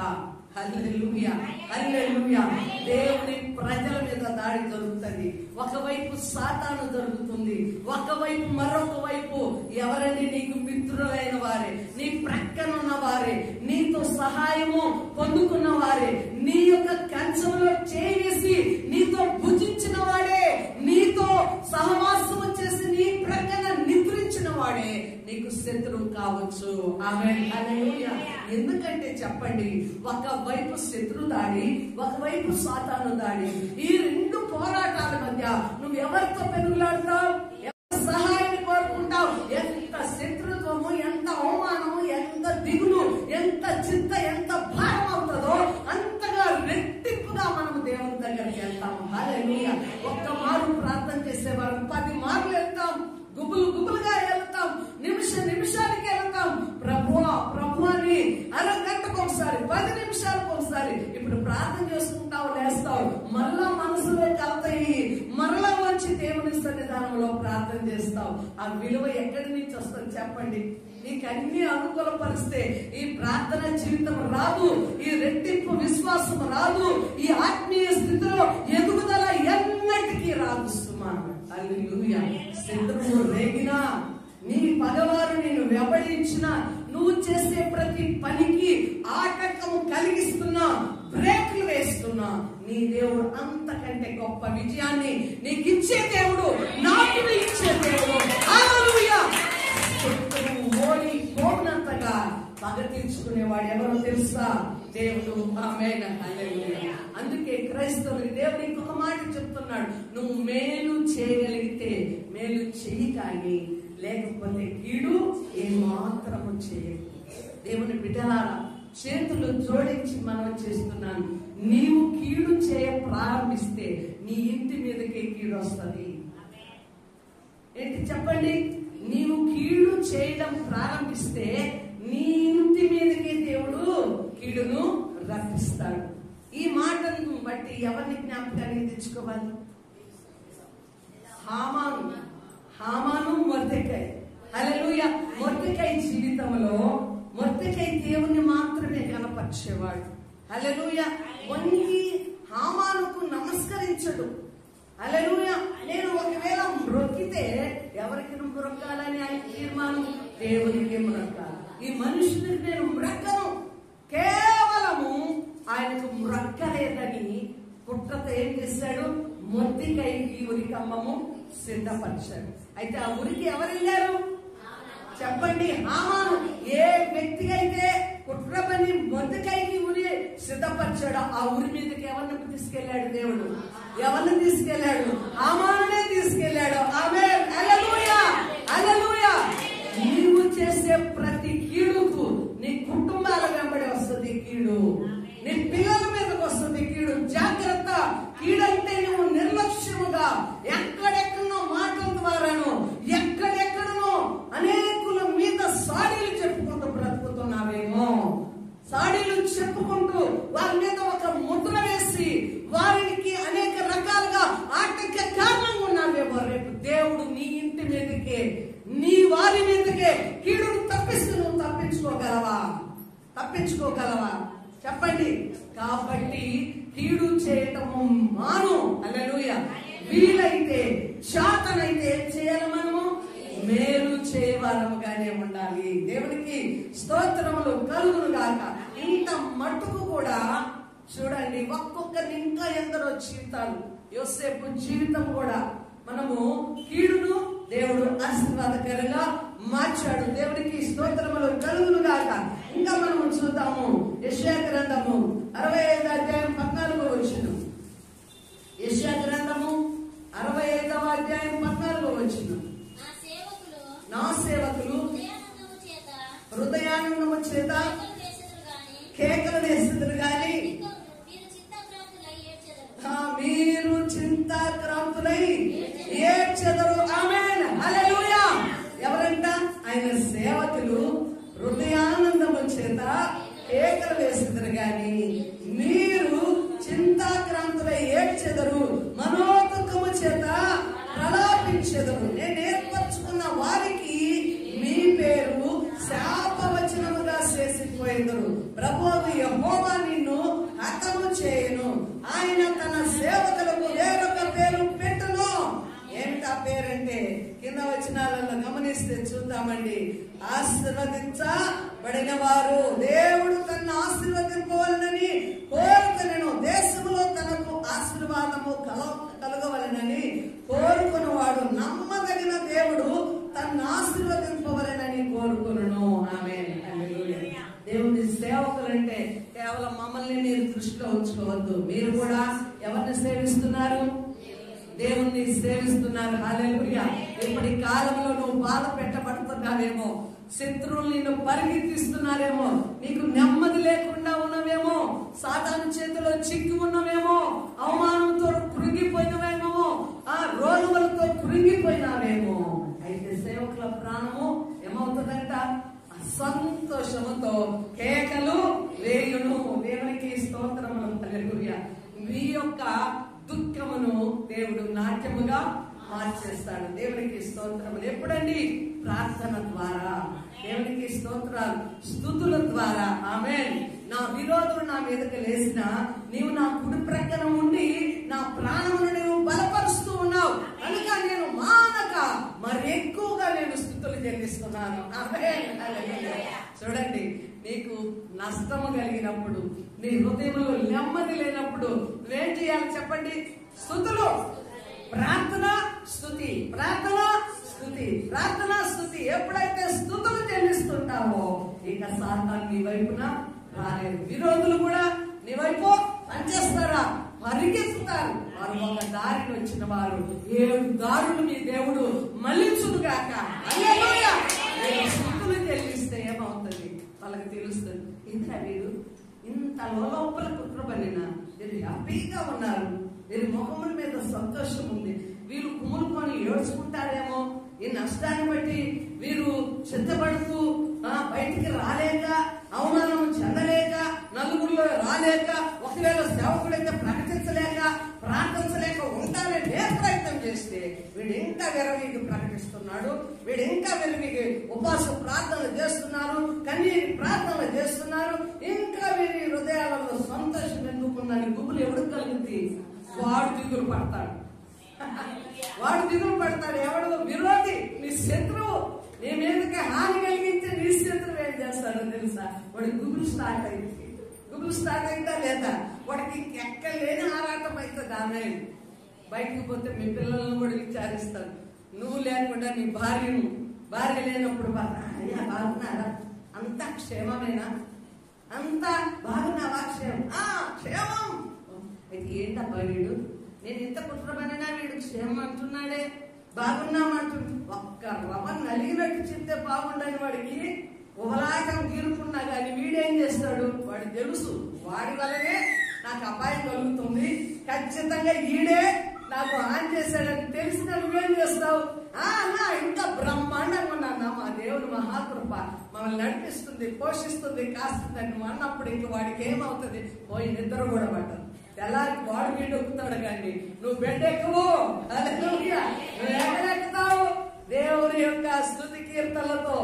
హల్లెలూయా, హల్లెలూయా. దేవుని ప్రజల మీద దాడి జరుగుతుంది. ఒకవైపు సాతాను జరుగుతుంది, ఒకవైపు మరొక వైపు ఎవరండి? నీకు మిత్రులైన వారే, నీ ప్రక్కనున్న వారే, నీతో సహాయము పొందుకున్న వారే, నీ యొక్క కంచంలో చేసి నీతో భుజించిన వాడే, నీతో సహవాసము చేసి నీ ప్రక్కన నిద్రించిన వాడే నీకు శత్రువు కావచ్చు. ఆమేన్. హల్లెలూయా. ఎందుకంటే చెప్పండి, ఒకవైపు శత్రు దాడి, ఒకవైపు సాతాను దాడి. ఈ రెండు పోరాటాల మధ్య నువ్వు ఎవరితో పెనుగులాడతావు? ఎవరి సహాయాన్ని కోరుకుంటావు? ఎంత శత్రుత్వము, ఎంత అవమానము, ఎంత దిగులు, ఎంత చింత, ఎంత భారం అవుతుందో అంతగా రెట్టింపుగా మనం దేవుని దగ్గరికి వెళ్తాము. హల్లెలూయా. ఒక్క మారు ప్రార్థన చేసేవారు 10 మార్లు వెళ్తాం, గుబులు గుబులుగా వెళ్తాం, నిమిషానికి వెళ్తాం. ప్రభువా ప్రభువాని అరగంటకు ఒకసారి, 10 నిమిషాలకు ఒకసారి. ఇప్పుడు ప్రార్థన చేసుకుంటావు, లేస్తావు, మరలా మనసులో కలుతాయి, మరలా వచ్చి దేవుని సన్నిధానంలో ప్రార్థన చేస్తావు. ఆ విలువ ఎక్కడి నుంచి వస్తుంది చెప్పండి? నీకు అన్ని అనుకూలపరిస్తే ఈ ప్రార్థన జీవితం రాదు, ఈ రెట్టింపు విశ్వాసం రాదు, ఈ ఆత్మీయ స్థితిలో ఎదుగుదల ఎన్నటికీ రాదు. సుమారు హల్లెలూయా. శత్రువు రేగినా, నీ పగవారు నేను వెంబడించిన, నువ్వు చేసే ప్రతి పనికి ఆటంకము కలిగిస్తున్నా, బ్రేకులు వేస్తున్నా, నీ దేవుడు అంతకంటే గొప్ప విజయాన్ని నీకు ఇచ్చే దేవుడు, నాకు ఇచ్చే దేవుడు. హల్లెలూయా. శత్రువు ఓడిపోనంతగా పగ తీర్చుకునేవాడు ఎవరో తెలుసా? దేవుడు. ఆమేన్. హల్లెలూయా. అందుకే క్రైస్తవులకు దేవుడు ఇంకొక మాట చెప్తున్నాడు, నువ్వు మేలు చేయగలిగితే మేలు చెయ్యి, కానీ లేకపోతే కీడు ఏమాత్రము చేయకు. దేవుని బిడ్డలారా, చేతులు జోడించి మనం చేస్తున్నాను, నీవు కీడు చేయ ప్రారంభిస్తే నీ ఇంటి మీదకే కీడు వస్తుంది. ఏంటి చెప్పండి? నీవు కీడు చేయడం ప్రారంభిస్తే నీ ఇంటి మీదకే దేవుడు కీడును రప్పిస్తాడు. ఈ మాటను బట్టి ఎవరిని జ్ఞాపకానికి తెచ్చుకోవాలి? హామాను మొర్దెకై. హల్లెలూయా. మొర్దెకై జీవితంలో మొర్దెకై దేవుని మాత్రమే కనపరిచేవాడు. హల్లెలూయా. వంగి హామానుకు నమస్కరించడు. హల్లెలూయా. నేను ఒకవేళ మ్రొక్కితే ఎవరికి మ్రొక్కాలని ఆయన తీర్మానం, దేవునికి మ్రొక్కాలి. ఈ మనుషునికి నేను మ్రొక్కను, కేవలము ఆయనకు మ్రొక్కలేదని పుట్టతో ఏం చేశాడు? మొద్దికైకి ఉరికమ్మము సిద్ధపరిచాడు. అయితే ఆ ఉరికి ఎవరు వెళ్ళారు చెప్పండి? హామాను. ఏ వ్యక్తికి అయితే కుట్రపని మొద్దికైకి ఉరి సిద్ధపరిచాడో ఆ ఉరి మీదకి ఎవరిని తీసుకెళ్లాడు దేవుడు? ఎవరిని తీసుకెళ్లాడు? హామానునే తీసుకెళ్లాడు. ఆమేన్. హల్లెలూయా, హల్లెలూయా. నీవు చేసే ప్రతి కీడుకు నీ కుటుంబాల వెంబడి వస్తుంది కీడు, నీ పిల్లల మీదకి వస్తుంది కీడు. జాగ్రత్త. కీడంటే నువ్వు నిర్లక్ష్యముగా ఎక్కడెక్కడో మాటల ద్వారాను ఎక్కడెక్కడనో అనేకుల మీద సాడీలు చెప్పుకుంటూ బ్రతుకుతున్నావేమో. సాడీలు చెప్పుకుంటూ వారి మీద ఒక ముద్ర వేసి వారికి అనేక రకాలుగా ఆటంక కారణంగా ఉన్నావేమో. రేపు దేవుడు నీ ఇంటి మీదకే, నీ వారి మీదకే కీడును తప్పిస్తూ నువ్వు తప్పించుకోగలవా? తప్పించుకోగలవా చెప్పండి? కాబట్టి కీడు చేయటము మాను. హల్లెలూయా. వీలైతే శాతనైతే ఏం చేయాలి? మనము మేలు చేయవారముగానే ఉండాలి. దేవునికి స్తోత్రములు కలుగును గాక. ఇంత మట్టుకు కూడా చూడండి, ఒక్కొక్కరిని ఇంకా ఎందరో జీవితాలు, యోసేపు జీవితం కూడా మనము కీడును దేవుడు ఆశీర్వాదకరంగా మార్చాడు. దేవునికి స్తోత్రములు కలుగును గాక. ఇంకా మనము చూద్దాము యెషయా గ్రంథము 65వ అధ్యాయం 14వ వచనం. యెషయా గ్రంథము 65వ అధ్యాయం 14వ వచనం. నా సేవకులు హృదయానందము చేత కేకలు వేసెదరు గాని మీరు చింతాక్రాంతులై ఏడ్చెదరు. ఆమేన్. హల్లెలూయా. ఎవరంట? ఆయన సేవకులు హృదయానందము చేత కేకలు వేసెదరు గాని మీరు చింతాక్రాంతులై ఏడ్చెదరు, మనోదుఖము చేత ప్రలాపించెదరు. నేను ఏర్పరచుకున్న వారికి మీ పేరు శాపవచనముగా చేసిపోయేదరు. ప్రభువు యెహోవా నిన్ను హతము చేయను, ఆయన తన సేవకులకు వేరొక పేరు పెట్టును. ఏమిటా పేరంటే కింద వచనాలలో గమనిస్తే చూద్దామండి. ఆశీర్వదించబడిన వారు. దేవుడు తనను ఆశీర్వదింపవలనని కోరుకునేను, దేశంలో తనకు ఆశీర్వాదము కలగవలనని కోరుకునేవాడు. నమ్మదగిన దేవుడు తనను ఆశీర్వదింపవలనని కోరుకును. ఆమేన్. హల్లెలూయా. దేవుని సేవకులంటే కేవలం మమ్మల్ని మీరు దృష్టిలో ఉంచుకోవద్దు. మీరు కూడా ఎవరిని సేవిస్తున్నారు? దేవుణ్ణి సేవిస్తున్నారు. హల్లెలూయా. ఇప్పటి కాలంలో నువ్వు బాధ పెట్టబడుతున్నావేమో, శత్రువులు నిన్ను పరిగెత్తిస్తున్నారేమో, నీకు నెమ్మది లేకుండా ఉన్నవేమో, సాతాను చేతిలో చిక్కి ఉన్నవేమో, అవమానంతో కృంగిపోయినవేమో, ఆ రోగులతో కృంగిపోయినావేమో. అయితే సేవకుల ప్రాణము ఏమవుతుందంట? సంతోషముతో కేకలు వేయును. దేవునికి స్తోత్రములు. హల్లెలూయా. మీ యొక్క దుఃఖమును దేవుడు నాట్యముగా మార్చేస్తాడు. దేవునికి స్తోత్రములు. ఎప్పుడండి? ప్రార్థన ద్వారా. దేవునికి స్తోత్రాలు. స్తుతుల ద్వారా. ఆమేన్. నా విరోధులు నా మీదకి లేసిన నీవు నా కుడి ప్రక్కన ఉండి నా ప్రాణమును నీవు బలపరుస్తూ ఉన్నావు కనుక నేను మానక మరి ఎక్కువగా నేను స్తుతులు చెల్లిస్తున్నాను. ఆమేన్. హల్లెలూయా. చూడండి, నీకు నష్టము కలిగినప్పుడు, నీ హృదయంలో నెమ్మది లేనప్పుడు నువ్వేం చేయాలి చెప్పండి? స్తుతులు. ప్రార్థన, స్తుతి, ప్రార్థన, స్తుతి, ప్రార్థన, స్తుతి. ఎప్పుడైతే స్తుతులు చెల్లిస్తుంటావో ఇక సాతాను నీ వైపున రాలేదు. విరోధులు కూడా నీ వైపు పనిచేస్తారా? పరిగెత్తుతారు. వారు ఒక దారిని వచ్చిన వారు 7 దారులు మీ దేవుడు మళ్ళించుగాక. హల్లెలూయా. స్తుతులు చెల్లిస్తే ఏమవుతుంది? వాళ్ళకి తెలుస్తుంది, ఇంత వీరు ఇంత లోపల కుట్రబడిన వీరు హ్యాపీగా ఉన్నారు, వీరి ముఖముల మీద సంతోషం ఉంది, వీరు కుములుకొని ఏడ్చుకుంటారేమో, ఈ నష్టాన్ని బట్టి వీరు చింతపడుతూ బయటికి రాలేక, అవమానం చెందలేక, నలుగురిలో రాలేక, ఒకవేళ సేవకుడైతే ప్రకటించలేక, ప్రార్థించలేక ఉంటారని ఏ ప్రయత్నం చేస్తే వీడు ఇంకా విరవికి ప్రకటిస్తున్నాడు, వీడు ఇంకా విరవికి ఉపవాస ప్రార్థనలు చేస్తున్నారు, కన్నీటి ప్రార్థనలు చేస్తున్నారు, ఇంకా వీరి హృదయాలలో కలుగుతుందని గుబులు ఎవడు కలుగుతుంది? వాడు దిగులు పడతాడు. వాడు దిగులు పడతాడు. ఎవడు విరోధి, నీ శత్రువు, నీ మీదకి హాని కలిగించే నీ శత్రువు ఏం చేస్తాడో తెలుసా? వాడి గుబులు స్టార్ట్ అయింది. గుబులు స్టార్ట్ అయిందా లేదా? వాడికి ఎక్కలేని ఆరాటం అవుతుంది. ఆమె బయటకు పోతే మీ పిల్లలను కూడా విచారిస్తాడు. నువ్వు లేకుండా నీ భార్య లేనప్పుడు అయ్యా బాగున్నారా, అంతా క్షేమమేనా, అంతా బాగున్నావా, క్షేమం. అయితే ఏంటబ్బా వీడు, నేను ఇంత కుట్రమనినా వీడు క్షేమం అంటున్నాడే, బాగున్నామంటు. ఒక్క రవ నలిగినట్టు చెప్తే బాగుండని వాడికి ఉహలాటం గీరుకున్నా కానీ వీడేం చేస్తాడు? వాడు తెలుసు వాడి వల్లనే నాకు అపాయం కలుగుతుంది, ఖచ్చితంగా ఈడే నాకు ఆన్ చేశాడని తెలిసిన నువ్వేం చేస్తావు? అన్నా ఇంకా బ్రహ్మాండంగా ఉన్నాను, మా దేవుని మహాకృప మమ్మల్ని నడిపిస్తుంది, పోషిస్తుంది, కాస్తుంది అని నువ్వు అన్నప్పుడు ఇంక వాడికి ఏమవుతుంది? పోయి నిద్ర కూడా పట్టదు. తెల్లారికి వాడు వీడు ఎక్కుతాడు కానీ నువ్వు బెడ్ ఎక్కువు. నువ్వు ఎక్కడెక్కుతావు? దేవుని యొక్క స్తుతి కీర్తనలతో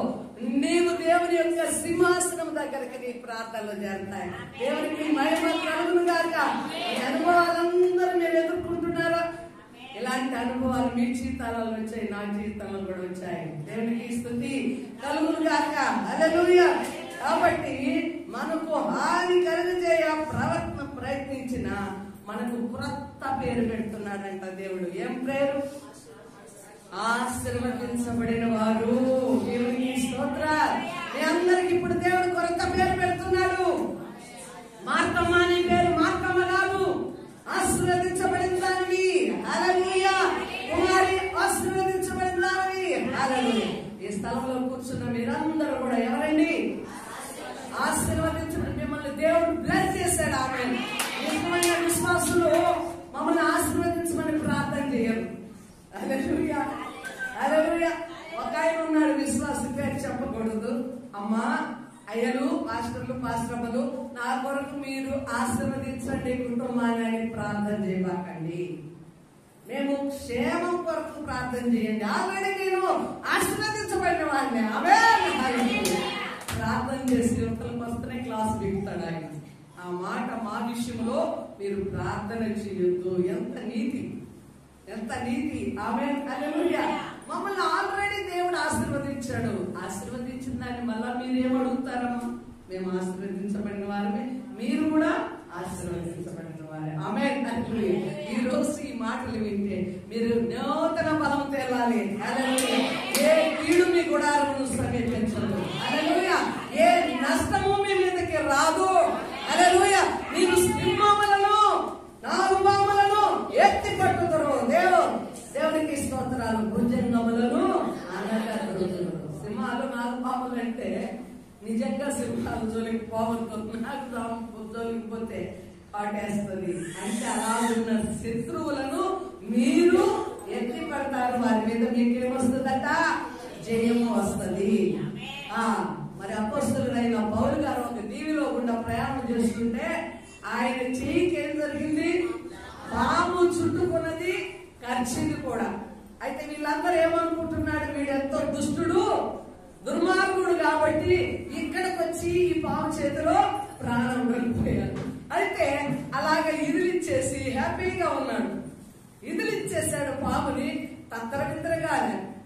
నీవు దేవుని యొక్క సింహాసనం దగ్గరికి నీ ప్రార్థనలు చేరుతాయి. దేవునికి మహిమ కలుగును గాక. ఈ అనుభవాలందరూ మీరు ఎదుర్కొంటున్నారా? ఇలాంటి అనుభవాలు మీ జీవితాలలో వచ్చాయి, నా జీవితంలో కూడా వచ్చాయి. దేవునికి స్తుతి కలుగును గాక. హల్లెలూయా. కాబట్టి మనకు హాని కలుగజేయ ప్రయత్నించిన మనకు క్రొత్త పేరు పెడుతున్నాడంట దేవుడు. ఏం పేరు? ఆశీర్వదించబడిన వారు. దేవునికి స్తోత్రాలు. మీ అందరికి ఇప్పుడు దేవుడు కొత్త పేరు పెడుతున్నాడు. మార్కమ్మ అనే పేరు మార్కమ్మ కాదు, ఆశీర్వదించబడిన దానివి. హల్లెలూయా. కుమారి ఆశీర్వదించబడిన దానివి. హల్లెలూయా. ఈ స్థలంలో కూర్చున్న మీరందరూ కూడా ఎవరండి? ఆశీర్వదించబడి మిమ్మల్ని దేవుడు బ్లెస్ చేశాడు. ఆమె నిజమైన విశ్వాసులు మమ్మల్ని ఆశీర్వదించమని ప్రార్థన చేయరు. హల్లెలూయా. హల్లెలూయా. ఒక ఆయన ఉన్నాడు, విశ్వాస పేరు చెప్పకూడదు. అమ్మా, అయ్యలు, పాస్టర్లు, పాస్టర్లు, నా కొరకు మీరు ఆశీర్వదించండి కుటుంబాన్ని అని ప్రార్థన చేయబాకండి. మేము క్షేమం కొరకు ప్రార్థన చేయండి. ఆల్రెడీ నేను ఆశీర్వదించబడిన వాడిని. అవే ప్రార్థన చేసి యువతలకు వస్తేనే క్లాస్ బిగుతాడు ఆయన. ఆ మాట మా విషయంలో మీరు ప్రార్థన చేయొద్దు. ఎంత నీతి, ఎంత నీతి. ఆమె హల్లెలూయా. మమ్మల్ని ఆల్రెడీ దేవుడు ఆశీర్వదించాడు. ఆశీర్వదించిన దాన్ని మళ్ళా మీరు ఏమడుగుతారమ్మా? మేము ఆశీర్వదించబడిన వారమే, మీరు కూడా ఆశీర్వదించబడిన వారే. ఆమె హల్లెలూయా. ఈ రోజు ఈ మాటలు వింటే మీరు నూతన బలం తేలాలి. హల్లెలూయా. ఏ కీడు మీ గుడారమును సమీపించదు. హల్లెలూయా. ఏ నష్టము మీ మీదకి రాదు. హల్లెలూయా. మీరు సింహములను, నాగుపాములను ఎత్తి పట్టుదురు. దేవునికి స్తోత్రాలు. భుజంగములను అనగదురు. సింహాలు, నాగుపాములు అంటే నిజంగా సింహాలు జోలికి పోవద్దు. నాకు జోలికి పోతే పాటేస్తుంది. అంటే అలా ఉన్న శత్రువులను మీరు ఎత్తి పడతారు. వారి మీద మీకేమొస్తుందట? జయము వస్తుంది. మరి అపోస్తలుడైన పౌలు గారు ఒక దీవిలో గుండా ప్రయాణం చేస్తుంటే ఆయన చెయ్యికి ఏం జరిగింది? పాము చుట్టుకున్నది, కరిచింది కూడా. అయితే వీళ్ళందరూ ఏమనుకుంటున్నాడు? వీడెంతో దుష్టుడు, దుర్మార్గుడు కాబట్టి ఇక్కడికి వచ్చి ఈ పాము చేతిలో ప్రాణం వెళ్ళిపోయాడు. అయితే అలాగే ఇదిలిచ్చేసి హ్యాపీగా ఉన్నాడు. ఇదిలిచ్చేసాడు పాముని. తత్తరగా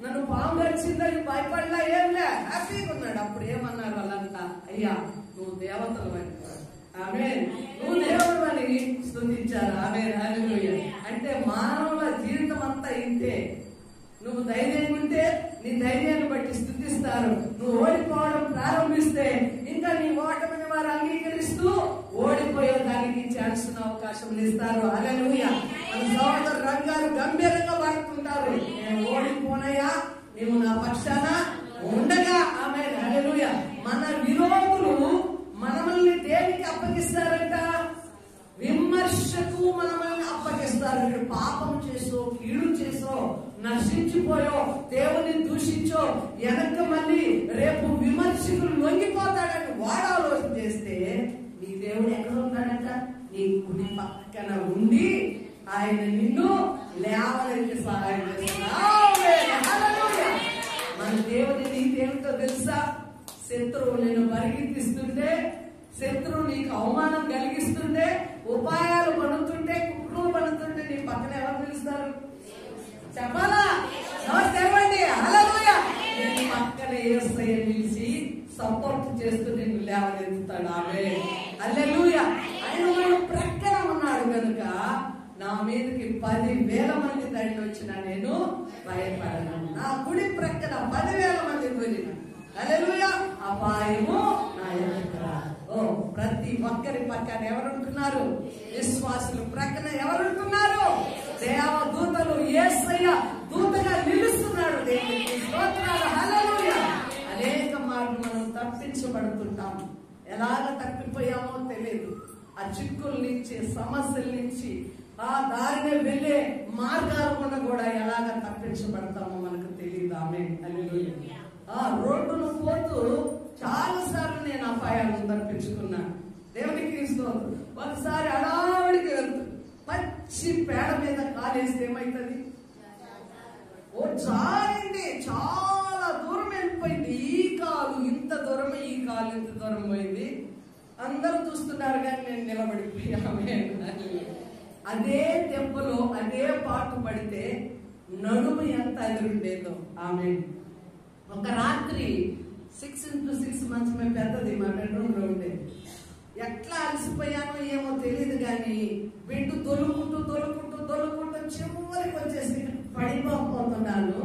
నన్ను పాము గడిచిందని భయపడలా, ఏంలే, హ్యాపీగా ఉన్నాడు. అప్పుడు ఏమన్నారు వాళ్ళంతా? అయ్యా, నువ్వు దేవతలు అని, ఆమేన్, నువ్వు దేవుడు అని స్తుతించారు. ఆమేన్, హల్లెలూయా. అంటే మానవుల జీవితం అంతా ఇంతే. నువ్వు ధైర్యం ఉంటే నీ ధైర్యాన్ని బట్టి స్తుతిస్తారు. నువ్వు ఓడిపోవడం ప్రారంభిస్తే ఇంకా నీ ఓటమిని వారు అంగీకరిస్తూ ఓడిపోయే దానికి ఛాన్స్ అవకాశం ఇస్తారు. హల్లెలూయా. మన సోదరు రంగారు గంభీరంగా వాడుతుంటారు. నేను ఓడిపోనయా, నీవు నా పక్షాన ఉండగా. ఆమేన్, హల్లెలూయా. మన విరోధులు మనల్ని దేనికి అప్పగిస్తారంట? విమర్శకు మనల్ని అప్పగిస్తారు. వీడు పాపం చేసో, కీడు చేసో, నశించిపోయో, దేవుని దూషించో, వెనక మళ్ళీ రేపు విమర్శకులు లొంగిపోతాడని వాడు ఆలోచన చేస్తే నీ దేవుడు ఎక్కడ ఉన్నాడంట? నీ కుడి పక్కన ఉండి ఆయన నిన్ను లేవడానికి సహాయం చేస్తున్నాడు. మన దేవుని నీతి ఏమిటో తెలుసా? శత్రువు నిన్ను పరిగెత్తిస్తుంటే, శత్రువు నీకు అవమానం కలిగిస్తుంటే, ఉపాయాలు నా మీదకి 10,000 మంది దండి వచ్చినా నేను భయపడను. నా కుడి ప్రక్కన 10,000 మంది కూలిన హల్లెలూయా అపాయము నా ఎదుట రాదు. ప్రతి ఒక్కరి పక్కన ఎవరుంటున్నారు? విశ్వాసులు ప్రక్కన ఎవరుంటున్నారు? దేవదూతలు. యేసయ్య దూతగా నిలుస్తున్నాడు. దేవునికి స్తోత్రాలు. హల్లెలూయా. అనేక మార్లు మనం తప్పించబడుతుంటాం. ఎలాగ తప్పిపోయామో తెలియదు. ఆ చిక్కుల నుంచి, సమస్యల నుంచి, ఆ దారిని వెళ్ళే మార్గాల గుండా కూడా ఎలాగ తప్పించబడతామో మనకు తెలియదు. ఆమేన్. హల్లెలూయా. రోడ్డును పోతూ చాలా సార్లు నేను అపాయాలను తప్పించుకున్నాను. దేవునికి స్తోత్రం. ఒకసారి అడావిడికి వెళ్తుంది, పచ్చి పేడ మీద కాలేస్తే ఏమైతుంది? జారింది, చాలా దూరం వెళ్ళిపోయింది. ఈ కాలు ఇంత దూరమే, ఈ కాలు ఇంత దూరం పోయింది. అందరూ చూస్తున్నారు కానీ నేను నిలబడిపోయామే. అదే దెబ్బలో అదే పాటు పడితే నడుము ఎంత ఎదురుండేదో. ఆమె ఒక రాత్రి 6x6 మంచమే పెద్దది, మా బెడ్రూమ్ లో ఉండేది. ఎట్లా అలసిపోయానో ఏమో తెలియదు కానీ బెడ్ దొలుకుంటూ చివరికి వచ్చేసి పడిపోతున్నాను.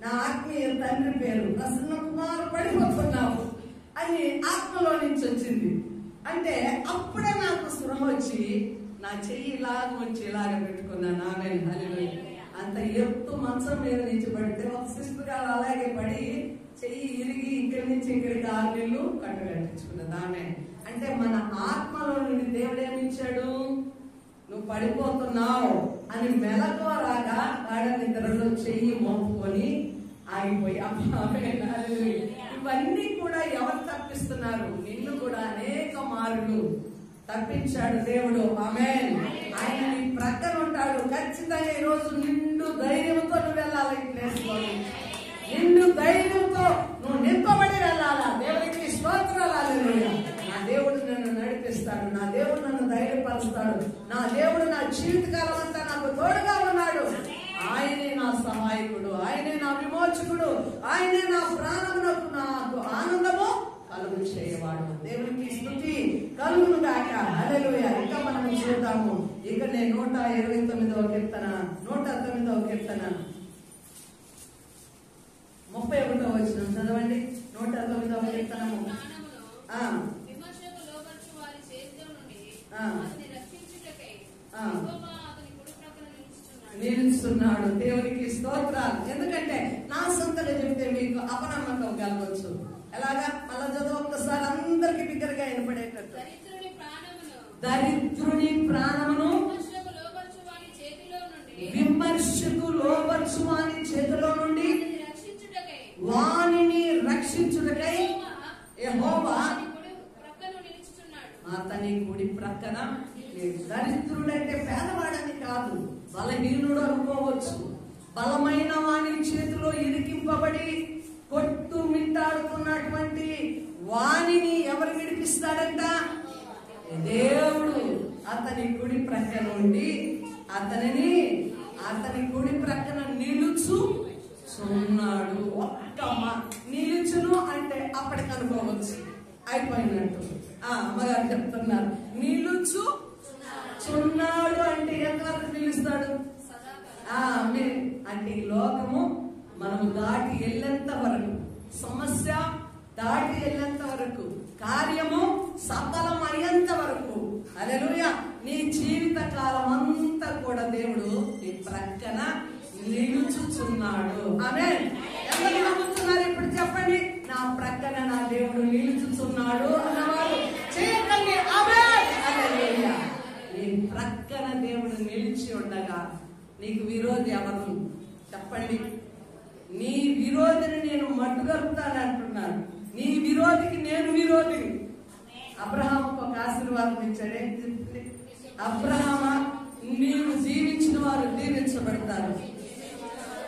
నా ఆత్మీయ తండ్రి పేరు ప్రసన్న కుమార్, పడిపోతున్నావు అని ఆత్మలో నుంచి వచ్చింది. అంటే అప్పుడే నాకు స్పృహ వచ్చి నా చెయ్యి ఇలాగ వచ్చి ఇలాగ పెట్టుకున్నాను. ఆమె అంత ఎత్తు మంచం మీద నుంచి పడితే ఒక సిస్టర్ గారు అలాగే పడి చెయ్యి ఇరిగి ఇక్కడి నుంచి ఇక్కడికి 6 నెలలు కట్టగట్టించుకున్నది. ఆమె అంటే మన ఆత్మలో నుండి దేవుడు ఏమిచ్చాడు? నువ్వు పడిపోతున్నావు అని మెలకువ రాగా గాఢ నిద్రలో చెయ్యి మోపుకొని ఆగిపోయి. ఇవన్నీ కూడా ఎవరు తప్పిస్తున్నారు? నిన్ను కూడా అనేక మార్లు తప్పించాడు దేవుడు. ఆమేన్. ఆయన నీ ప్రక్కన ఉంటాడు. ఖచ్చితంగా ఈ రోజు నిండు ధైర్యంతో నువ్వు వెళ్ళాలి. నిండు ధైర్యంతో నువ్వు నింపబడి వెళ్ళాలా. దేవుడికి స్తోత్రాలు. హల్లెలూయా. నా దేవుడు నన్ను నడిపిస్తాడు, నా దేవుడు నన్ను ధైర్యపరుస్తాడు, నా దేవుడు నా జీవితకాలం అంతా నాకు తోడుగా ఉన్నాడు. ఆయనే నా సహాయకుడు, ఆయనే నా విమోచకుడు, ఆయనే నా ప్రాణమునకు నాకు ఆనందము కలుగు చేయవాడు. దేవునికి స్తుతి కలుగును గాక. హల్లెలూయా. ఇంకా మనం చూద్దాము. ఇక నేను 129వ కీర్తన 31వ వచనం చదవండి. 129వ కీర్తనము. నిలుస్తున్నాడు. దేవునికి స్తోత్రాలు. ఎందుకంటే నా సొంతగా చెప్తే మీకు అపనమ్మకం కలగవచ్చు. ఎలాగా? అలా చదువు ఒక్కసారి అందరికి బిగ్గరగా వినపడేటట్టు. దరిద్రుని ప్రాణమును విమర్శకు లోబర్చువాని చేతిలో నుండి వానిని రక్షించుటకై యెహోవా అతని కుడి ప్రక్కన. దరిద్రుడంటే పేదవాడని కాదు, బలహీనుడు అనుకోవచ్చు. బలమైన వాని చేతిలో ఇరికింపబడి కొట్టుమిట్టాడుతున్నటువంటి వానిని ఎవరు విడిపిస్తాడంట? దేవుడు. అతని కుడి ప్రక్కన ఉండి అతని కుడి ప్రక్కన నిలుచుచున్నాడు. నిలుచును అంటే అప్పటికి అనుకోవచ్చు, అయిపోయినట్టు. అమ్మగారు చెప్తున్నారు. నిలుచుచున్నాడు అంటే ఎంతవరకు నిలుస్తాడు? అంటే ఈ లోకము మనము దాటి వెళ్ళేంత వరకు, సమస్య దాటి వెళ్ళేంత వరకు, కార్యము సఫలం అయ్యేంత వరకు, హల్లెలూయా, నీ జీవిత కాలం అంతా కూడా దేవుడు నీ ప్రక్కన నిలుచుచున్నాడు. ఆమేన్. ఎవరు నమ్ముతున్నారు ఇప్పుడు చెప్పండి? నా ప్రక్కన నా దేవుడు నిలుచుచున్నాడు అన్నవారు చేయకండి. ఆమేన్. హల్లెలూయా. నీ ప్రక్కన దేవుడు నిలిచి ఉండగా నీకు విరోధి ఎవరు చెప్పండి? నీ విరోధిని నేను మట్టుగలుగుతానంటున్నాను. నీ విరోధికి నేను విరోధిని. అబ్రహాముకు ఒక ఆశీర్వాదం ఇచ్చాడే. అబ్రహామా, నీవు జీవించిన వారు దీవించబడతారు,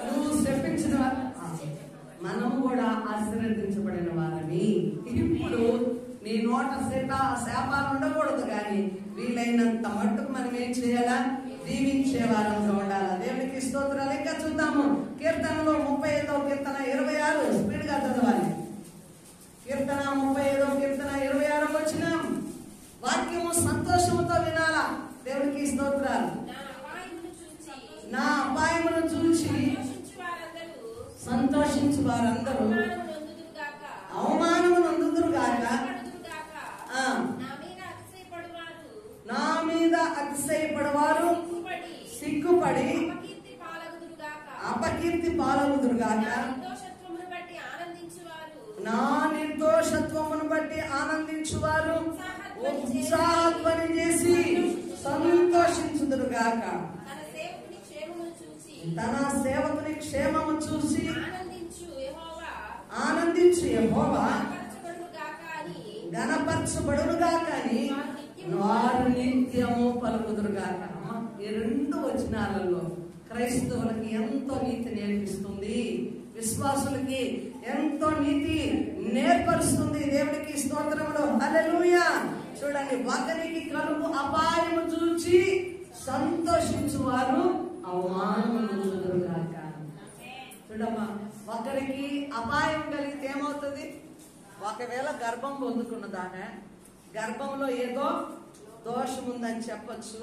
నువ్వు శపించిన వారు. మనము కూడా ఆశీర్వదించబడిన వారని. ఇప్పుడు నీ నోట శాపాలు ఉండకూడదు, కానీ వీలైనంత మట్టుకు మనం ఏం చేయాలా? దీవించే వారంగా ఉండాలా. దేవునికి స్తోత్రాలు. ఇంకా చూద్దాము. కీర్తనలో 35వ కీర్తన 26 స్పీడ్ గా చదవాలి. కీర్తన 35వ కీర్తన 26 వచ్చిన వాక్యము సంతోషముతో వినాలా. దేవునికి స్తోత్రాలు. సంతోషించు వారందరూ అవమానము నొందుదురు గాక. నా మీద అతిశయపడవారు సిగ్గుపడి అపకీర్తి పాలగుదురు గాక. నా నిర్దోషత్వమును బట్టి ఆనందించువారు ఉత్సాహధ్వని చేసి సంతోషించుదురు గాక. తన సేవకుని క్షేమము చూసి ఆనందించు యెహోవా గణపరచబడును గాక అని వారు నిత్యము పలుకుదురు గాక. ఈ రెండు వచనాలలో క్రైస్తవులకి ఎంతో నీతి నేర్పిస్తుంది, విశ్వాసులకి ఎంతో నీతి నేర్పరుస్తుంది. దేవుడికి స్తోత్రములు, హల్లెలూయా. చూడండి, ఒకరికి కలుగు అపాయము చూచి సంతోషించువారు అవమానములు గాక. చూడమ్మా, ఒకరికి అపాయం కలిగితే ఏమవుతుంది? ఒకవేళ గర్భం పొందుకున్నదానే గర్భంలో ఏదో దోషం ఉందని చెప్పొచ్చు.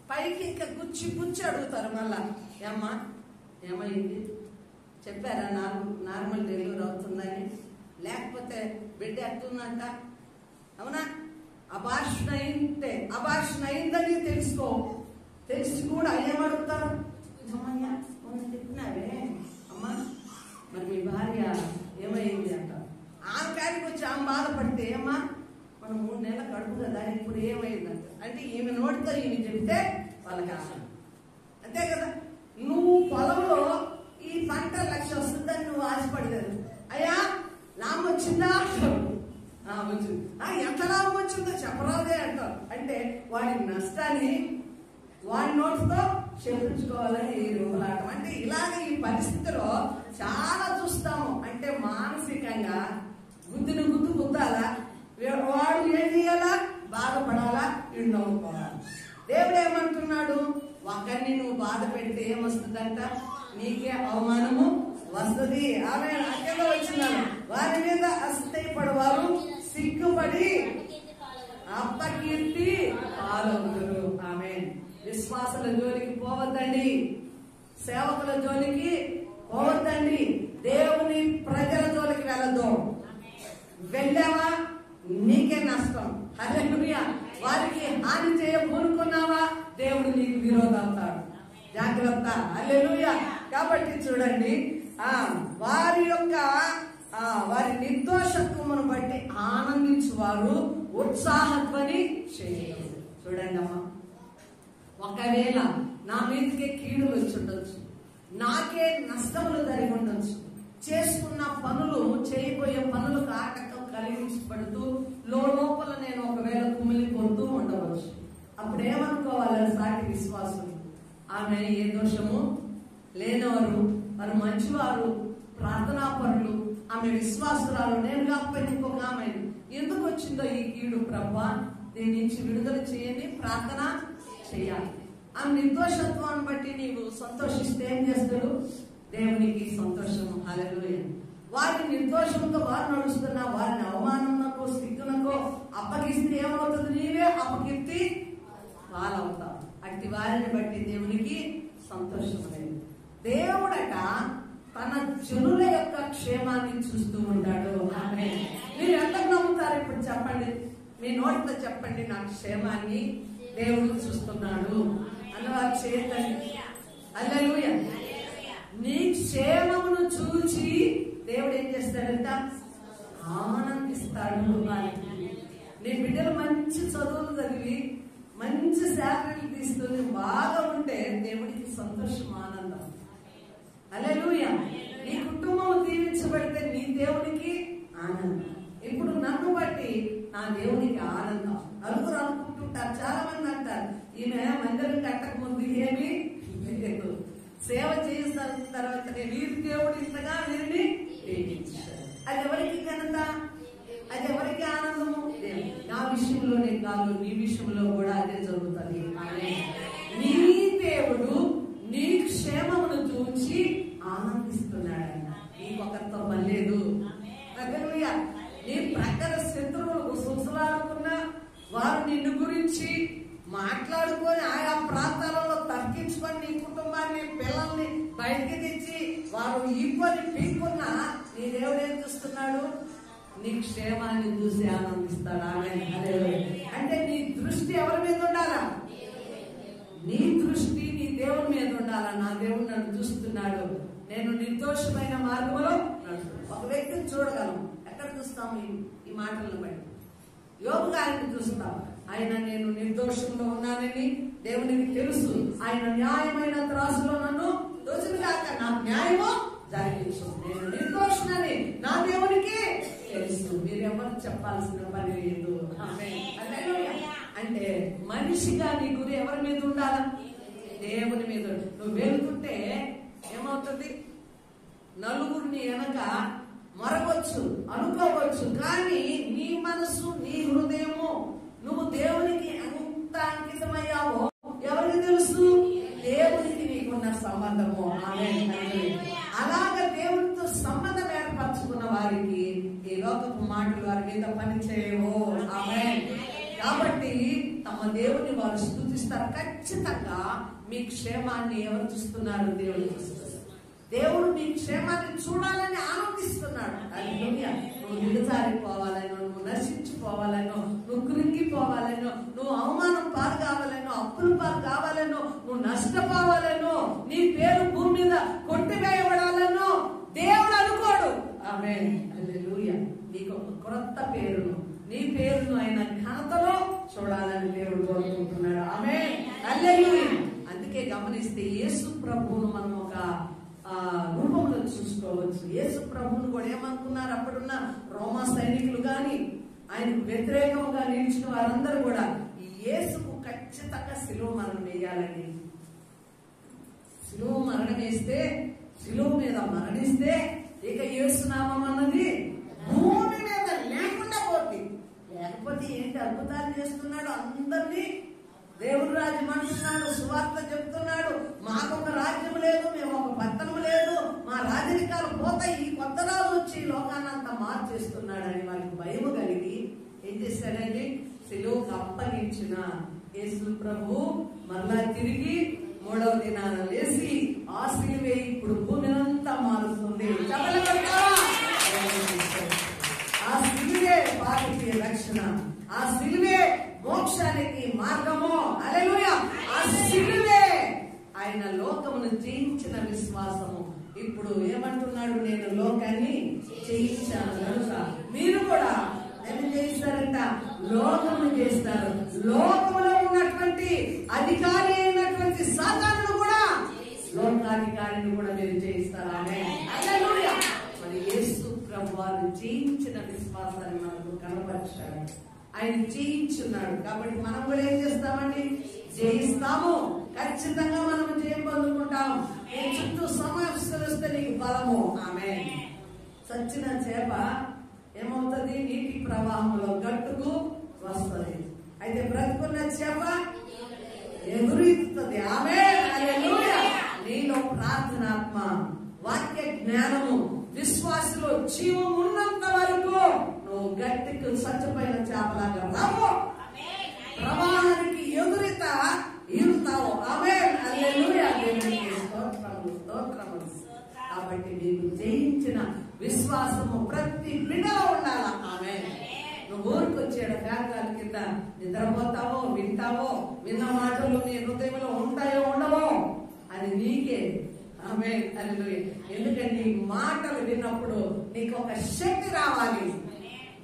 పైకి ఇంకా గుచ్చి గుచ్చి అడుగుతారు. మళ్ళా ఏమ్మా ఏమైంది చెప్పారా? నార్మల్ డెలివరీ అవుతుందని, లేకపోతే బిడ్డ ఎట్టుందంట, అవునా? అబార్షన్ అయిందని తెలిసి కూడా ఏమడుగుతారు? అమ్మయ్యా చెప్పినావే అమ్మా, మరి మీ భార్య ఏమైంది అంట. ఆమె కాడికి వచ్చి ఆమె బాధపడితే, అమ్మా మనం 3 నెలల కడుపు కదా, ఇప్పుడు ఏమైందంట. అంటే ఈమె నోటితో ఈమె చెప్తే వాళ్ళకి ఆశ, అంతే కదా. నువ్వు పొలంలో ఈ పంట 1,00,000 వస్తుందని నువ్వు ఆశపడలేదు. అయ్యా లాభం వచ్చిందా? వచ్చింది. ఎంత లాభం వచ్చిందో చెప్పరాదే అంటారు. అంటే వాడి నష్టాన్ని వాడి నోటితో చెప్పించుకోవాలని రూపలాటం. అంటే ఇలాగ ఈ పరిస్థితిలో చాలా చూస్తాము. అంటే మానసికంగా గుద్దును గుద్దాలా, వాడు ఏం చేయాలా? బాధపడాలా, వీడు నవ్వుకోవాలా. దేవుడు ఏమంటున్నాడు? ఒకరిని నువ్వు బాధ పెడితే ఏమొస్తుందంట? నీకే అవమానము వస్తుంది. ఆమె అక్కడ వచ్చినాడు. వారి మీద అసహ్యపడవారు సిగ్గుపడి అపకీర్తి పాలగుదురు. ఆమేన్. విశ్వాసుల జోలికి పోవద్దండి, సేవకుల జోలికి పోవద్దండి, దేవుని ప్రజల జోలికి వెళ్ళద్దు. వెళ్ళావా నీకే నష్టం. హల్లెలూయా. వారికి హాని చేయకూరుకున్నావా దేవుడు నీకు విరోధం అవుతాడు. జాగ్రత్త. హల్లెలూయా. కాబట్టి చూడండి, వారి నిర్దోషత్వమును బట్టి ఆనందించువారు ఉత్సాహధ్వని చేయరు. చూడండి అమ్మా, ఒకవేళ నా మీదకే కీడులు వచ్చి ఉండొచ్చు, నాకే నష్టములు జరిగి ఉండొచ్చు, చేసుకున్న పనులు చేయబోయే పనులకు ఆటంకం కలిగించబడుతూ లోపల నేను ఒకవేళ కుమిలిపోతూ ఉండవచ్చు. అప్పుడు ఏమనుకోవాలి సాటి విశ్వాసులు? ఆమె ఏ దోషము లేనివారు, వారు మంచివారు, ప్రార్థనాపరులు, ఆమె విశ్వాసురాలు. నేను కాకపోయినా ఇంకొక ఆమె ఎందుకు వచ్చిందో ఈ కీడు ప్రభువా, దీని నుంచి విడుదల చేయని ప్రార్థన చేయాలి. ఆ నిర్దోషత్వాన్ని బట్టి నీవు సంతోషిస్తే ఏం చేస్తాడు? దేవునికి సంతోషము. హల్లెలూయా. వారి నిర్దోషంతో వారు నడుస్తున్నా వారిని అవమానంకో సిగ్గునకో అప్పగిస్తే ఏమవుతుంది? నీవే అపకీర్తి పాలవుతావు. అట్టి వారిని బట్టి దేవునికి సంతోషం లేదు. దేవుడట తన జనుల యొక్క క్షేమాన్ని చూస్తూ ఉంటాడు. మీరు ఎంత నమ్ముతారు? ఇప్పుడు చెప్పండి, మీ నోటితో చెప్పండి, నా క్షేమాన్ని దేవుడు చూస్తున్నాడు అన్నవారు చేయతండి. హల్లెలూయా. నీ క్షేమమును చూచి దేవుడు ఏం చేస్తాడంట? ఆనందిస్తాడు. నీ బిడ్డలు మంచి చదువులు చదివి మంచి శాలరీలు తీసుకుని బాగా ఉంటే దేవుడికి సంతోషం, ఆనందం. హల్లెలూయా. నీ కుటుంబం దీవించబడితే నీ దేవునికి ఆనందం. ఇప్పుడు నన్ను బట్టి నా దేవునికి ఆనందం. నలుగురు అనుకుంటుంటారు, చాలా మంది అంటారు, ఈమె మందిరం కట్టక ముందు ఏమి లేదు, సేవ చేసిన తర్వాత వీరి దేవుడు ఇంతగా వీరిని ప్రేమించాడు. అది ఎవరికి ఘనత? అది ఎవరికి ఆనందము? నా విషయంలోనే కాదు, నీ విషయంలో కూడా అదే జరుగుతుంది. నీ దేవుడు నీ క్షేమమును చూచి ఆనందిస్తున్నాడు. నీకొకరితో పని లేదు. హల్లెలూయా. నీ ప్రక్కన శత్రువులు సుసలాడుకున్నా వారు నిన్ను గురించి మాట్లాడుకొని ఆయా ప్రాంతాలలో తర్కించుకొని నీ కుటుంబాన్ని, పిల్లల్ని బయటికి తెచ్చి వారు ఇవ్వని పీక్కున్నా నీ దేవుడు ఏం చూస్తున్నాడు? నీ క్షేమాన్ని చూసి ఆనందిస్తాడు. ఆమేన్. హల్లెలూయా. అంటే నీ దృష్టి ఎవరి మీద ఉండాలా? నీ దృష్టి నీ దేవుని మీద ఉండాలా. నా దేవుడు నన్ను చూస్తున్నాడు, నేను నిర్దోషమైన మార్గంలో ఒక వ్యక్తిని చూడగలం. ఎక్కడ చూస్తాం? ఈ మాటలను బట్టి యోబు గారిని చూస్తాం. ఆయన నేను నిర్దోషంలో ఉన్నానని దేవునికి తెలుసు. ఆయన న్యాయమైన త్రాసులో నన్ను రోజులుగాక నా న్యాయమో జరిగించు. నేను నిర్దోషనని నా దేవునికి తెలుసు. మీరెవరు చెప్పాల్సిన పని లేదు. అంటే మనిషిగా నీ గురి ఎవరి మీద ఉండాలా? దేవుని మీద. నువ్వు వెళ్తుంటే ఏమవుతుంది? నలుగురిని వెనక మరవచ్చు, అనుకోవచ్చు, కానీ నీ మనసు నీ హృదయము నువ్వు దేవునికి ఎంత అంకితమయ్యావో ఎవరికి తెలుసు? దేవునికి నీకున్న సంబంధము. అలాగ దేవునితో సంబంధం ఏర్పరచుకున్న వారికి ఈ లోకపు మాటలు వారి మీద పనిచేయవు. కాబట్టి తమ దేవుని వారు స్తుతిస్తారు. ఖచ్చితంగా మీ క్షేమాన్ని ఎవరు చూస్తున్నారు? దేవుడు చూస్తున్నారు. దేవుడు మీ క్షేమాన్ని చూడాలని ఆనందిస్తున్నాడు. నువ్వు నిలజారిపోవాలనో, నువ్వు నశించిపోవాలనో, నువ్వు కృంగిపోవాలనో, నువ్వు అవమానం పాలు కావాలనో, అప్పులు పాలు కావాలనో, నువ్వు నష్టపోవాలనో, నీ పేరు భూమి మీద కొట్టివేయబడాలనో దేవుడు అనుకోడు. ఆమేన్. హల్లెలూయా. నీకు ఒక క్రొత్త పేరును, నీ పేరును ఆయన ఘనతలో చూడాలని దేవుడు కోరుకుంటున్నాడు. ఆమేన్. హల్లెలూయా. అందుకే గమనిస్తే యేసు ప్రభువును మనం ఒక రూపంలో చూసుకోవచ్చు. యేసు ప్రభువును కూడా ఏమనుకున్నారు? అప్పుడున్న రోమా సైనికులు గాని, ఆయనకు వ్యతిరేకంగా నిలిచిన వారందరూ కూడా ఈ యేసుకు ఖచ్చితంగా శిలువ మరణం వేయాలని, శిలువ మరణం వేస్తే, శిలువ మీద మరణిస్తే ఇక యేసు నామం అన్నది భూమి మీద లేకుండా పోతుంది. లేకపోతే ఏంటి అద్భుతాలు చేస్తున్నాడు, అందరినీ దేవుడు రాజ్యం అంటున్నాడు, సువార్త చెప్తున్నాడు. మాకొక రాజ్యం లేదు, మేము ఒక పట్టణం లేదు, మా రాజరికాలు పోతాయి, ఈ కొత్త రాజు వచ్చి లోకాన్నంతా మార్చేస్తున్నాడని వారికి భయం కలిగి ఏం చేశాడండి? శిలువకు అప్పగించిన యేసు ప్రభు మరలా తిరిగి మూడవ దినాన లేచి ఆ శిలువే ఇప్పుడు భూమినంతా మారుస్తుంది. ఆ శిలువే పాపికి రక్షణ, ఆ శిలువే మోక్షానికి మార్గము. హల్లెలూయా. ఆ శిలువే ఆయన లోకమును జయించిన విశ్వాసము. ఇప్పుడు ఏమంటున్నాడు? నేను లోకాన్ని జయించాను కనుక మీరు కూడా ఏం చేస్తారంట? లోకమును చేస్తారు. లోకములో ఉన్నటువంటి అధికారి అయినటువంటి సాతానును కూడా, లోకాధికారిని కూడా మీరు చేయిస్తారు. ఆమేన్. హల్లెలూయా. మరి యేసు ప్రభు వారు జయించిన విశ్వాసాన్ని మనకు కనపరిచాడు. ఆయన జయించున్నాడు. కాబట్టి మనం కూడా ఏం చేస్తామండి? జయిస్తాము. ఖచ్చితంగా మనం జయం పొందుకుంటాం. నీ చుట్టూ సమస్యలు వస్తే నీకు బలము. ఆమేన్. చచ్చిన చేప ఏమవుతుంది? నీటి ప్రవాహంలో గట్టుకు వస్తుంది. అయితే బ్రతుకున్న చేప ఎదురుతుంది. ఆమేన్. హల్లెలూయా. నీలో ప్రార్థనాత్మ, వాక్య జ్ఞానము, విశ్వాసలో జీవం ఉన్నంత వరకు నువ్వు గట్టికి స్వచ్ఛమైన చేపలాగా రావు, ప్రవాహానికి ఎదురిత ఈరుతావు. ఆమేన్. హల్లెలూయా. స్తోత్రములు, స్తోత్రములు. కాబట్టి నీకు జయించిన విశ్వాసము ప్రతి బిడ్డలో ఉండాలా. ఆమేన్. నువ్వు ఊరికొచ్చేట ఫ్యాక్టరీల కింద నిద్రపోతావో, వింటావో, విన్న మాటలు నీ హృదయంలో ఉంటాయో ఉండవో అది నీకే. ఆమేన్. హల్లెలూయా. ఎందుకంటే ఈ మాటలు విన్నప్పుడు నీకు ఒక శక్తి రావాలి.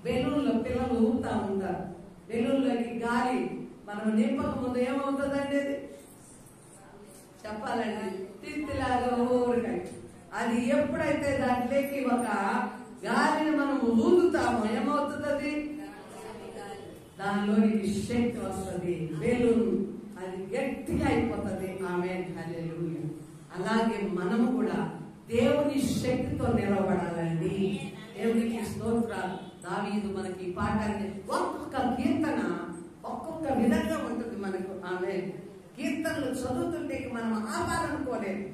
బెలూన్లో పిల్లలు ఊపుతా ఉంటారు. బెలూన్లోకి గాలి మనం నింపక ముందు ఏమవుతుందండి? అది చెప్పాలండి, తిత్తిలాగా ఊరికాయ. అది ఎప్పుడైతే దాంట్లోకి ఒక గాలిని మనం ఊదుతామో ఏమవుతుంది? అది దానిలోనికి శక్తి వస్తుంది. బెలూన్ అది గట్టిగా అయిపోతుంది. ఆమేన్. హల్లెలూయా. అలాగే మనము కూడా దేవుని శక్తితో నిలబడాలండి. దేవునికి స్తోత్రాలు. దావీదు మనకి ఈ పాఠాన్ని ఒక్కొక్క కీర్తన ఒక్కొక్క విధంగా ఉంటుంది మనకు. ఆమేన్. కీర్తనలు చదువుతుంటే మనం ఆపాలనుకోలేదు.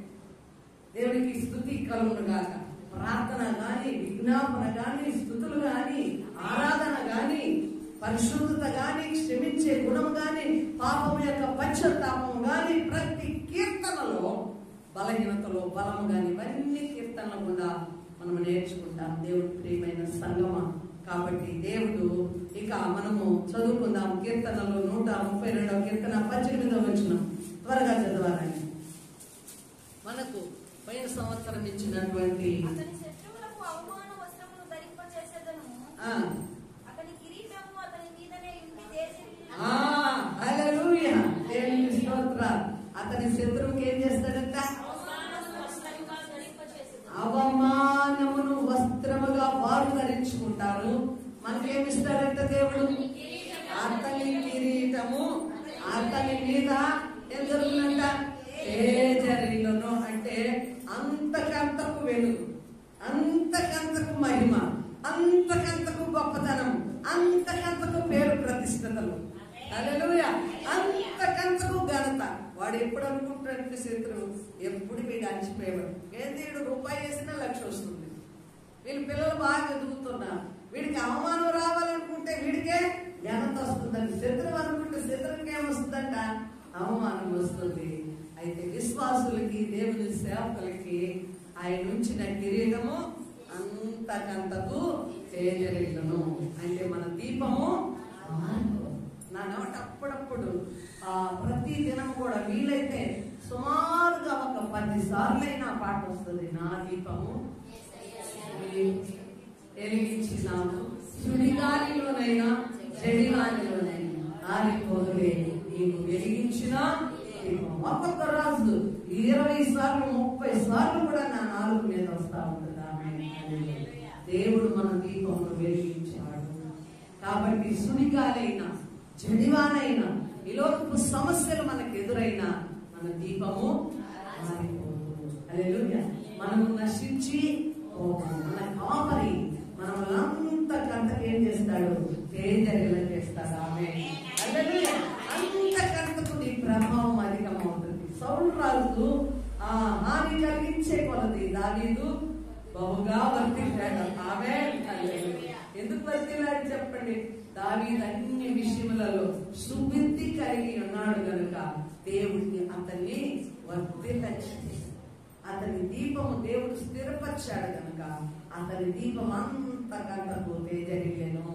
దేవునికి స్తుతి కలుగును గాక. ప్రార్థన గాని, విజ్ఞాపన గాని, స్తుతులు గాని, ఆరాధన గాని, పరిశుద్ధత గాని, క్షమించే గుణం గాని, పాపం యొక్క పశ్చాత్తాపం గాని, ప్రతి కీర్తనలో బలహీనతలో బలము కానీ ఇవన్నీ కీర్తనల గుండా మనం నేర్చుకుంటాం. దేవుడు ప్రియమైన సంగమ. కాబట్టి దేవుడు ఇక మనము చదువుకుందాం. కీర్తనలో 132వ కీర్తన 18వ వచనం త్వరగా చదవాలని. మనకు పోయిన సంవత్సరం ఇచ్చినటువంటి హల్లెలూయా, దేవునికి స్తోత్రాలు. అతని శత్రువుకి ఏం చేస్తాడంట? అవమానమును వస్త్రముగా వారు ధరించుకుంటారు. మనకేమిస్తాడంట దేవుడు? అతని కిరీటము అతని మీద ఏం జరుగుతుందంట? తేజరిల్లును. అంటే అంతకంతకు వెలుగు, అంతకంతకు మహిమ, అంతకంతకు గొప్పతనం, అంతకంతకు పేరు ప్రతిష్టతలు. హల్లెలూయా, అంతకంతకు ఘనత. వాడు ఎప్పుడు అనుకుంటాడంటే శత్రువు ఎప్పుడు వీడు అణచిపోయేవాడు. వీడు రూపాయి వేసినా 1,00,000 వస్తుంది. వీళ్ళ పిల్లలు బాగా ఎదుగుతున్నారు. వీడికి అవమానం రావాలనుకుంటే వీడికే ఘనత వస్తుందండి. శత్రువు అనుకుంటే శత్రువుకి ఏమొస్తుందంట? అవమానం వస్తుంది. అయితే విశ్వాసులకి, దేవుని సేవకులకి ఆయన ఉంచిన కిరీటము అంతకంతకు తేజరిల్లును. అంటే మన దీపము నా నోట అప్పుడప్పుడు ప్రతి దినం కూడా వీలైతే సుమారుగా ఒక 10 సార్లైనా పాట వస్తుంది. నా దీపము వెలిగించినాము, సుడిగాలిలోనైనా చెడిగాలిలోనైనా ఆరిపోదులే నీవు వెలిగించిన దీపం. ఒక్కొక్క రోజు 20 సార్లు 30 సార్లు కూడా నా నాలుగు మీద వస్తా ఉంటుంది. దేవుడు మన దీపమును వెలిగించాడు. కాబట్టి సుడిగాలైనా చెడివానైనా ఈలోపు సమస్యలు మనకు ఎదురైనా మన దీపము మారిపోదు. హల్లెలూయా. మనము నశించి మన కాపరి మనమంతకంతకు ఏం చేస్తాడు? తేజరిల్ల చేస్తాడు. ఆమేన్. హల్లెలూయా. అంతకంతకు నీ ప్రభావం అధికమవుతుంది. సౌలు రాజు హాని కలిగించే కొలది దావీదు బహుగా వర్తిల్లాడు. ఆమేన్. హల్లెలూయా. ఎందుకు వర్తిల్లాడు చెప్పండి? దావీదు అన్ని విషయములలో సుబుద్ధి కలిగి ఉన్నాడు కనుక దేవుడిని అతన్ని వర్తిల్లించాడు. అతని దీపము దేవుడు స్థిరపరిచాడు కనుక అతని దీపం అంతకంతకు తేజరిల్లెను.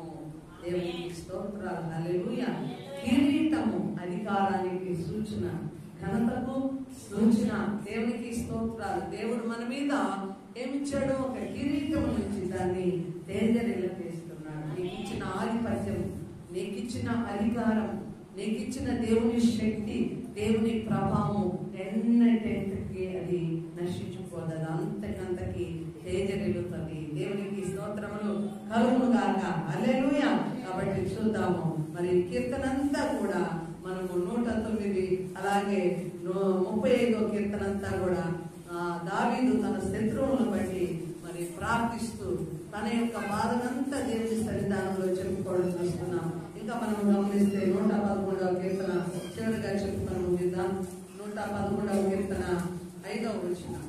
దేవునికి స్తోత్రాలు. హల్లెలూయా. కిరీటము అధికారానికి సూచన, ఘనతకు సూచన. దేవునికి స్తోత్రాలు. దేవుడు మన మీద ఏమిచ్చాడు? ఒక కిరీటం నుంచి దాన్ని తేజరిల్ల చేస్తున్నాడు. నీకు ఇచ్చిన ఆధిపత్యం, నీకు ఇచ్చిన అధికారం, నీకు ఇచ్చిన దేవుని శక్తి, దేవుని ప్రభావం ఎన్నటికి అది నశించుకోదు. అది అంతకంతకి తేజరిల్లుతుంది. దేవునికి స్తోత్రములు కలుగును గాక. హల్లెలూయా. కాబట్టి చూద్దాము. మరి కీర్తనంతా కూడా మనము 109 అలాగే 35వ కీర్తనంతా కూడా దావీదు తన శత్రువులను బట్టి మరి ప్రార్థిస్తూ తన యొక్క బాధనంతా దేవుని సన్నిధానంలో చెప్పుకోవడం చూస్తున్నాం. ఇంకా మనం గమనిస్తే 111వ కీర్తన చివరిగా చెప్పుకొని ముగిద్దాం. 111వ కీర్తన 5వ వచనం.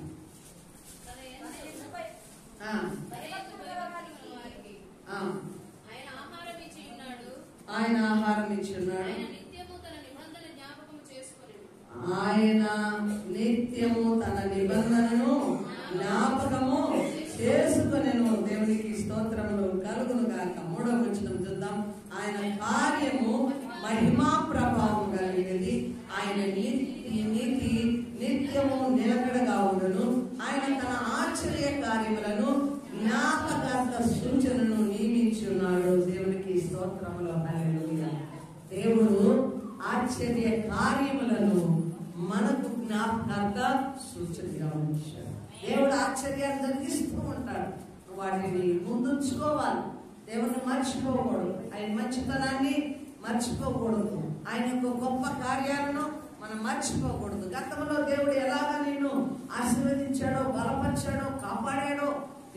ఆయన ఆహారం ఇచ్చి ఉన్నాడు, ఆయన నిత్యము తన నిబంధనను జ్ఞాపకము చేసుకొనెను. దేవునికి స్తోత్రములు కలుగును గాక. 3వ వచనం చూద్దాం. ఆయన కార్యము మహిమా ప్రభావం కలిగినది, ఆయన నీతి నిత్యము నిలకడగా ఉండును. ఆయన తన ఆశ్చర్య కార్యములను జ్ఞాపకార్థ సూచనను నియమించి ఉన్నాడు. దేవునికి స్తోత్రములు. హల్లెలూయా. దేవుడు ఆశ్చర్య కార్యములను మనకు జ్ఞాపకార్థ సూచనగా ఉంచాడు. దేవుడు ఆశ్చర్యాన్ని జరిగిస్తూ ఉంటాడు. వాటిని ముందుంచుకోవాలి. దేవుడిని మర్చిపోకూడదు. ఆయన మంచితనాన్ని మర్చిపోకూడదు. ఆయన యొక్క గొప్ప కార్యాలను మనం మర్చిపోకూడదు. గతంలో దేవుడు ఎలాగా నిన్ను ఆశీర్వదించాడో, బలపరిచాడో, కాపాడాడో,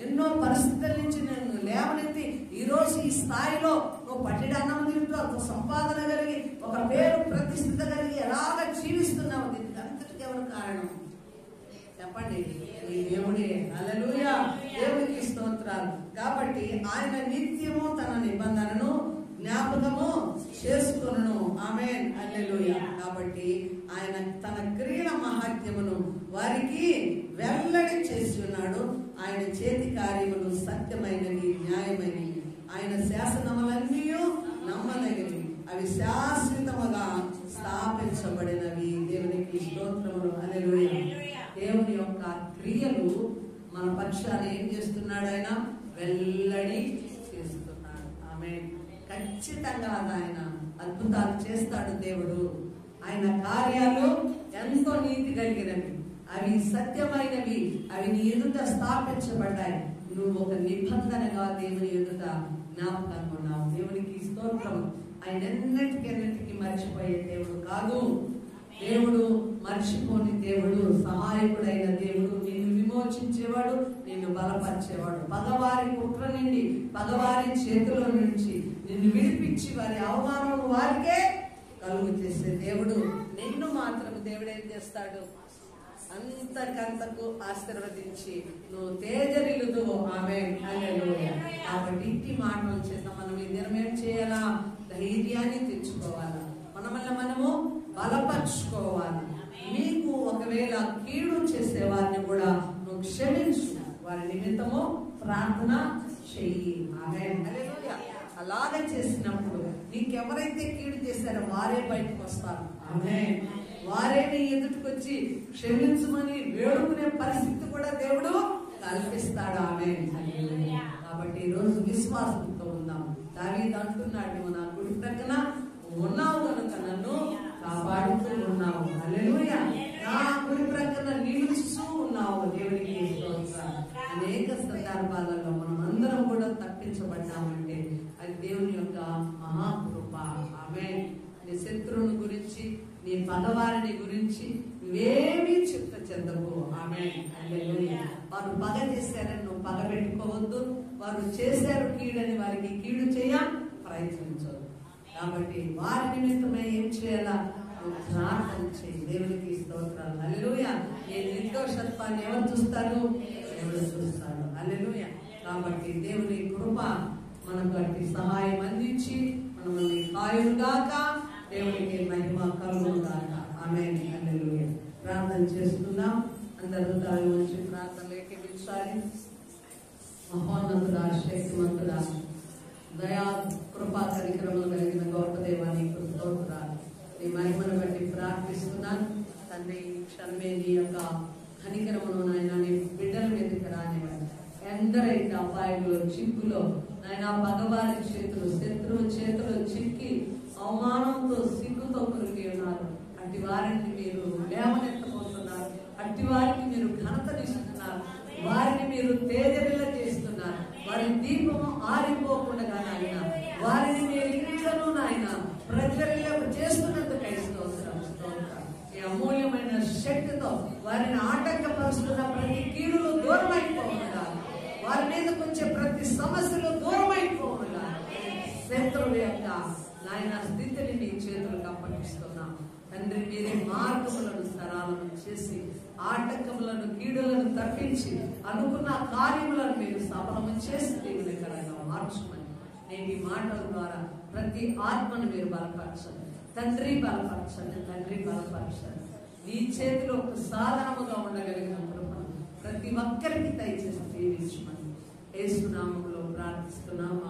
ఎన్నో పరిస్థితుల నుంచి నేను లేవనెత్తి ఈ రోజు ఈ స్థాయిలో నువ్వు పట్టిడి అన్నం తింటూ ఒక సంపాదన కలిగి ఒక పేరు ప్రతిష్ఠిత కలిగి ఎలాగ జీవిస్తున్నావు. దీనికి అంతటికి ఎవరు కారణం చెప్పండి? నీ దేవుడే. హల్లెలూయా. దేవునికి స్తోత్రాలు. కాబట్టి ఆయన నిత్యము తన నిబంధనను జ్ఞాపకము చేసుకొనును. ఆమేన్, హల్లెలూయా. కాబట్టి ఆయన తన క్రియల మహాత్మ్యమును వారికి వెల్లడి చేసి ఉన్నాడు. ఆయన చేతి కార్యములు సత్యమైనవి, న్యాయమైనవి. ఆయన శాసనములన్నీ నమ్మదగినవి, అవి శాశ్వతముగా స్థాపించబడినవి. దేవునికి స్తోత్రములు, హల్లెలూయా. దేవుని యొక్క క్రియలు మన పక్షాన్ని ఏం చేస్తున్నాడు? ఆయన వెల్లడి చేస్తున్నాడు. ఆమె ఖచ్చితంగా ఆయన అద్భుతాలు చేస్తాడు దేవుడు. ఆయన కార్యాలు ఎంతో నీతి కలిగినవి, అవి సత్యమైనవి, అవి నీ ఎదుట స్థాపించబడ్డాయి. నువ్వు ఒక నిబంధనగా దేవుని ఎదుట జ్ఞాపకంగా ఉన్నావు. దేవునికి స్తోత్రం. ఆయన ఎన్నిటికీ మర్చిపోయే దేవుడు కాదు. దేవుడు మర్చిపోని దేవుడు, సహాయకుడైన దేవుడు, నిన్ను విమోచించేవాడు, నిన్ను బలపరిచేవాడు. పగవారి కుట్ర నుండి, పగవారి చేతిలో నుంచి నిన్ను విడిపించి వారి అవమానం వారికే కలుగు చేసే దేవుడు. నిన్ను మాత్రం దేవుడు ఏం చేస్తాడు? అంతకంతకు ఆశీర్వదించి నువ్వు తేజరిల్లుదు. ఆమేన్, హల్లెలూయా. కాబట్టి ఇంటి మాటల చేత మనం ఈ దినం ఏం చేయాలా? ధైర్యాన్ని తెచ్చుకోవాలా, మనము బలపరుచుకోవాలి. నీకు ఒకవేళ కీడు చేసే వారిని కూడా నువ్వు క్షమించు, వారి నిమిత్తము ప్రార్థన చెయ్యి. ఆమేన్, హల్లెలూయా. అలాగే చేసినప్పుడు నీకెవరైతే కీడు చేశారో వారే బయటకు వస్తారు. ఆమేన్. వారే నీ ఎదుటికొచ్చి క్షమించమని వేడుకునే పరిస్థితి కూడా దేవుడు కల్పిస్తాడు. ఆమేన్, హల్లెలూయా. కాబట్టి ఈ రోజు విశ్వాసంతో ఉన్నాం. దావీదు అంటున్నాడు, నువ్వు నా కుడి ప్రక్కన ఉన్నావు కనుక నన్ను కాపాడుతూ ఉన్నావు. హల్లెలూయా. నా కుడి ప్రక్కన నిలుస్తూ ఉన్నావు. దేవునికి స్తోత్రం. అనేక సందర్భాలలో మనం అందరం కూడా తప్పించబడ్డామంటే అది దేవుని యొక్క మహాకృప. ఆమేన్. నీ శత్రువుని గురించి, నీ పగవారిని గురించి నువ్వేమీ చెందకు. ఆమేన్, హల్లెలూయా. వారు పగ చేశారని నువ్వు పగ పెట్టుకోవద్దు. వారు చేశారు కీడని వారికి కీడు చేయ ప్రయత్నించదు. కాబట్టి వారి నిమిత్తమే ఏం చేయాలా? ప్రార్థన చేయి. దేవునికి స్తోత్రాలు, హల్లెలూయా. ఈ నిర్దోషత్వాన్ని ఎవరు చూస్తారు? దేవుడు చూస్తాడు. హల్లెలూయా. కాబట్టి దేవుని కృప మనకు అట్టి సహాయం అందించి మనల్ని కాయుగాక. దేవునికి మహిమ కలుగుగాక. ఆమేన్, హల్లెలూయా. ప్రార్థన చేస్తున్నాం. అందరూ తల నుంచి ప్రార్థన ఏకీభవించాలి. మహోన్నతుడా, శక్తిమంతుడా, దయా కృపా కనికరములు కలిగిన గొప్ప దేవానికి స్తోత్రాలు. నీ మహిమను బట్టి ప్రార్థిస్తున్నాను తండ్రి. క్షణమే నీ యొక్క కనికరమును నాయన నీ బిడ్డల మీదకి రానివ్వండి. ఎందరైతే అపాయంలో, చిక్కులో నాయన పగవారి చేతులు, శత్రువు చేతులు చిక్కి అవమానంతో, సిగ్గుతో కొరికి ఉన్నారు. అట్టి వారిని మీరు లేవనెత్తబోతున్నారు. అట్టి వారికి మీరు ఘనతనిస్తున్నారు. వారిని మీరు తేజరిల్ల చేస్తున్నారు. వారి దీపము ఆరిపోకుండా నాయన వారిని మీరు ఇంట్లోనూ నాయన ప్రజ్వరిల్ల చేస్తున్నందుకై స్తోత్రం. ఈ అమూల్యమైన శక్తితో వారిని ఆటంకపరుస్తున్న ప్రతి కీడులు దూరం అయిపోతున్నారు. వారి మీదకి వచ్చే ప్రతి సమస్యలు దూరం అయిపోతున్నారు. శత్రువు యొక్క నాయన స్థితిని నీ చేతులకు అప్పగిస్తున్నాం తండ్రి. మీరే మార్గములను సరళం చేసి ఆటంకములను, కీడులను తప్పించి అనుకున్న కార్యములను మీరు సఫలము చేసి దేవునికరంగా మార్చమని నేటి మాటల ద్వారా ప్రతి ఆత్మను మీరు బలపరచండి తండ్రి. బలపరచండి తండ్రి, బలపరచండి. నీ చేతిలో ఒక సాధనముగా ఉండగలిగిన కృపను ప్రతి ఒక్కరికి దయచేసి దీవించమని యేసు నామములో ప్రార్థిస్తున్నాము.